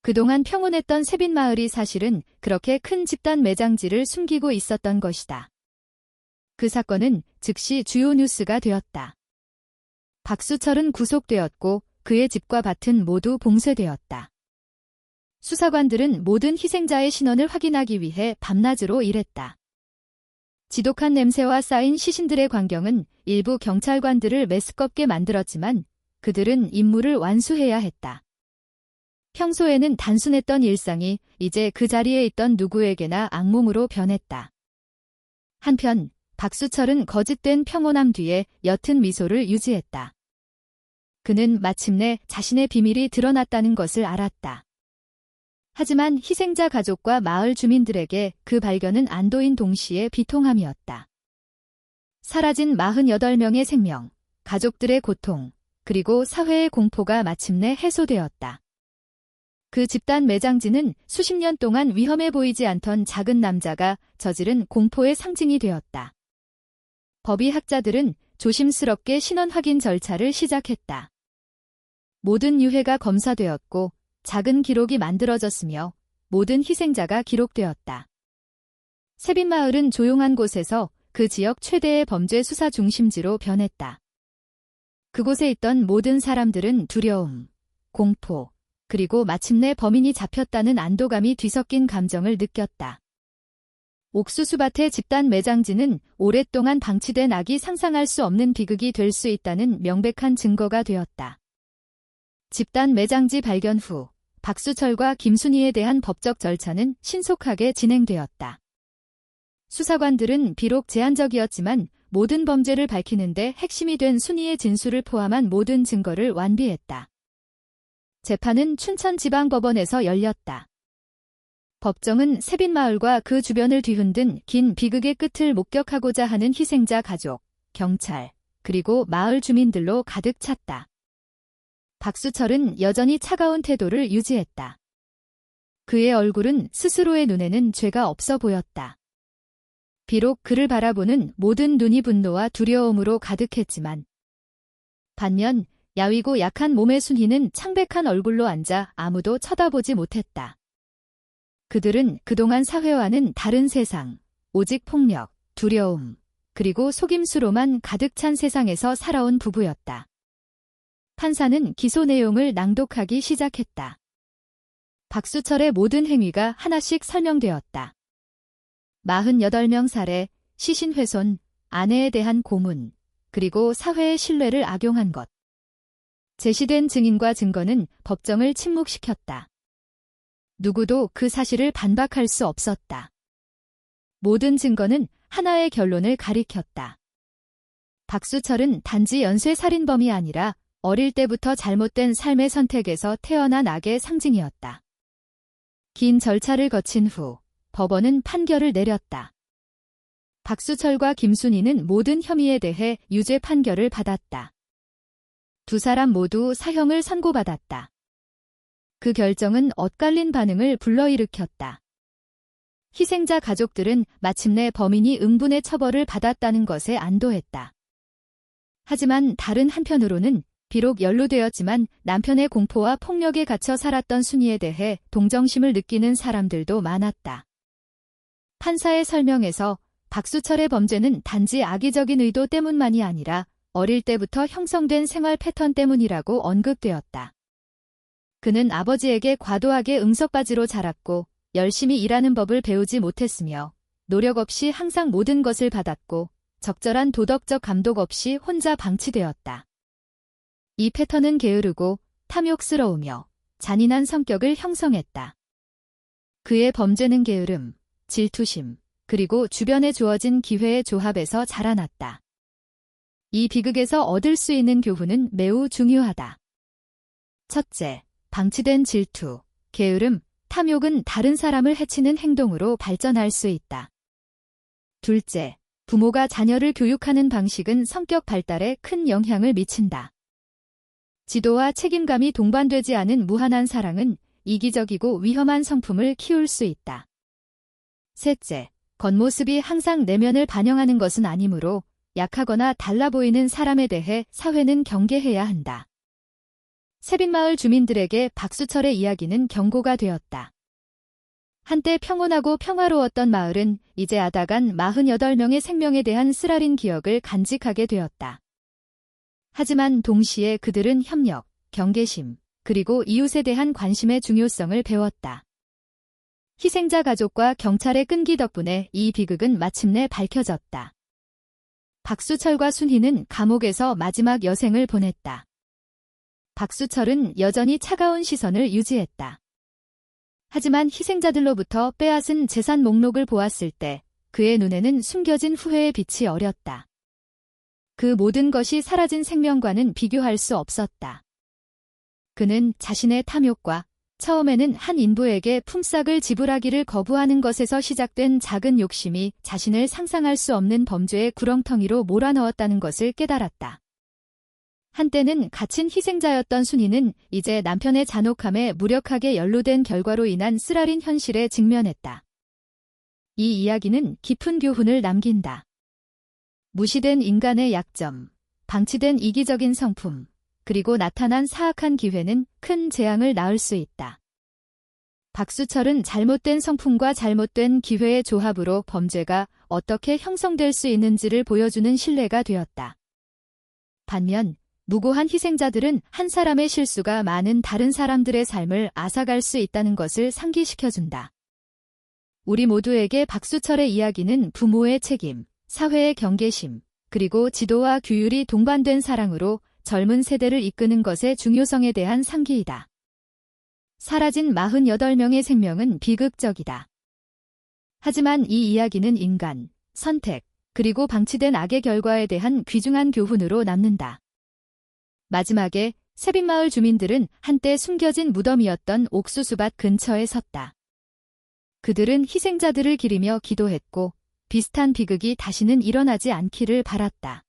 그동안 평온했던 세빈마을이 사실은 그렇게 큰 집단 매장지를 숨기고 있었던 것이다. 그 사건은 즉시 주요 뉴스가 되었다. 박수철은 구속되었고 그의 집과 밭은 모두 봉쇄되었다. 수사관들은 모든 희생자의 신원을 확인하기 위해 밤낮으로 일했다. 지독한 냄새와 쌓인 시신들의 광경은 일부 경찰관들을 메스껍게 만들었지만 그들은 임무를 완수해야 했다. 평소에는 단순했던 일상이 이제 그 자리에 있던 누구에게나 악몽으로 변했다. 한편 박수철은 거짓된 평온함 뒤에 옅은 미소를 유지했다. 그는 마침내 자신의 비밀이 드러났다는 것을 알았다. 하지만 희생자 가족과 마을 주민들에게 그 발견은 안도인 동시에 비통함이었다. 사라진 48명의 생명, 가족들의 고통, 그리고 사회의 공포가 마침내 해소되었다. 그 집단 매장지는 수십 년 동안 위험해 보이지 않던 작은 남자가 저지른 공포의 상징이 되었다. 법의학자들은 조심스럽게 신원 확인 절차를 시작했다. 모든 유해가 검사되었고 작은 기록이 만들어졌으며 모든 희생자가 기록되었다. 세빈마을은 조용한 곳에서 그 지역 최대의 범죄 수사 중심지로 변했다. 그곳에 있던 모든 사람들은 두려움, 공포, 그리고 마침내 범인이 잡혔다는 안도감이 뒤섞인 감정을 느꼈다. 옥수수밭의 집단 매장지는 오랫동안 방치된 악이 상상할 수 없는 비극이 될 수 있다는 명백한 증거가 되었다. 집단 매장지 발견 후 박수철과 김순희에 대한 법적 절차는 신속하게 진행되었다. 수사관들은 비록 제한적이었지만 모든 범죄를 밝히는데 핵심이 된 순희의 진술을 포함한 모든 증거를 완비했다. 재판은 춘천지방법원에서 열렸다. 법정은 세빈마을과 그 주변을 뒤흔든 긴 비극의 끝을 목격하고자 하는 희생자 가족, 경찰, 그리고 마을 주민들로 가득 찼다. 박수철은 여전히 차가운 태도를 유지했다. 그의 얼굴은 스스로의 눈에는 죄가 없어 보였다. 비록 그를 바라보는 모든 눈이 분노와 두려움으로 가득했지만 반면 야위고 약한 몸의 순희는 창백한 얼굴로 앉아 아무도 쳐다보지 못했다. 그들은 그동안 사회와는 다른 세상, 오직 폭력, 두려움, 그리고 속임수로만 가득 찬 세상에서 살아온 부부였다. 판사는 기소 내용을 낭독하기 시작했다. 박수철의 모든 행위가 하나씩 설명되었다. 48명 살해, 시신 훼손, 아내에 대한 고문, 그리고 사회의 신뢰를 악용한 것. 제시된 증인과 증거는 법정을 침묵시켰다. 누구도 그 사실을 반박할 수 없었다. 모든 증거는 하나의 결론을 가리켰다. 박수철은 단지 연쇄살인범이 아니라 어릴 때부터 잘못된 삶의 선택에서 태어난 악의 상징이었다. 긴 절차를 거친 후 법원은 판결을 내렸다. 박수철과 김순희는 모든 혐의에 대해 유죄 판결을 받았다. 두 사람 모두 사형을 선고받았다. 그 결정은 엇갈린 반응을 불러일으켰다. 희생자 가족들은 마침내 범인이 응분의 처벌을 받았다는 것에 안도했다. 하지만 다른 한편으로는 비록 연루되었지만 남편의 공포와 폭력에 갇혀 살았던 순희에 대해 동정심을 느끼는 사람들도 많았다. 판사의 설명에서 박수철의 범죄는 단지 악의적인 의도 때문만이 아니라 어릴 때부터 형성된 생활 패턴 때문이라고 언급되었다. 그는 아버지에게 과도하게 응석바지로 자랐고 열심히 일하는 법을 배우지 못했으며 노력 없이 항상 모든 것을 받았고 적절한 도덕적 감독 없이 혼자 방치되었다. 이 패턴은 게으르고 탐욕스러우며 잔인한 성격을 형성했다. 그의 범죄는 게으름, 질투심, 그리고 주변에 주어진 기회의 조합에서 자라났다. 이 비극에서 얻을 수 있는 교훈은 매우 중요하다. 첫째, 방치된 질투, 게으름, 탐욕은 다른 사람을 해치는 행동으로 발전할 수 있다. 둘째, 부모가 자녀를 교육하는 방식은 성격 발달에 큰 영향을 미친다. 지도와 책임감이 동반되지 않은 무한한 사랑은 이기적이고 위험한 성품을 키울 수 있다. 셋째, 겉모습이 항상 내면을 반영하는 것은 아니므로 약하거나 달라 보이는 사람에 대해 사회는 경계해야 한다. 세빈마을 주민들에게 박수철의 이야기는 경고가 되었다. 한때 평온하고 평화로웠던 마을은 이제 앗아간 48명의 생명에 대한 쓰라린 기억을 간직하게 되었다. 하지만 동시에 그들은 협력, 경계심, 그리고 이웃에 대한 관심의 중요성을 배웠다. 희생자 가족과 경찰의 끈기 덕분에 이 비극은 마침내 밝혀졌다. 박수철과 순희는 감옥에서 마지막 여생을 보냈다. 박수철은 여전히 차가운 시선을 유지했다. 하지만 희생자들로부터 빼앗은 재산 목록을 보았을 때 그의 눈에는 숨겨진 후회의 빛이 어렸다. 그 모든 것이 사라진 생명과는 비교할 수 없었다. 그는 자신의 탐욕과 처음에는 한 인부에게 품삯을 지불하기를 거부하는 것에서 시작된 작은 욕심이 자신을 상상할 수 없는 범죄의 구렁텅이로 몰아넣었다는 것을 깨달았다. 한때는 갇힌 희생자였던 순희는 이제 남편의 잔혹함에 무력하게 연루된 결과로 인한 쓰라린 현실에 직면했다. 이 이야기는 깊은 교훈을 남긴다. 무시된 인간의 약점, 방치된 이기적인 성품, 그리고 나타난 사악한 기회는 큰 재앙을 낳을 수 있다. 박수철은 잘못된 성품과 잘못된 기회의 조합으로 범죄가 어떻게 형성될 수 있는지를 보여주는 신뢰가 되었다. 반면 무고한 희생자들은 한 사람의 실수가 많은 다른 사람들의 삶을 앗아갈 수 있다는 것을 상기시켜준다. 우리 모두에게 박수철의 이야기는 부모의 책임, 사회의 경계심, 그리고 지도와 규율이 동반된 사랑으로 젊은 세대를 이끄는 것의 중요성에 대한 상기이다. 사라진 48명의 생명은 비극적이다. 하지만 이 이야기는 인간, 선택, 그리고 방치된 악의 결과에 대한 귀중한 교훈으로 남는다. 마지막에 세빈마을 주민들은 한때 숨겨진 무덤이었던 옥수수밭 근처에 섰다. 그들은 희생자들을 기리며 기도했고 비슷한 비극이 다시는 일어나지 않기를 바랐다.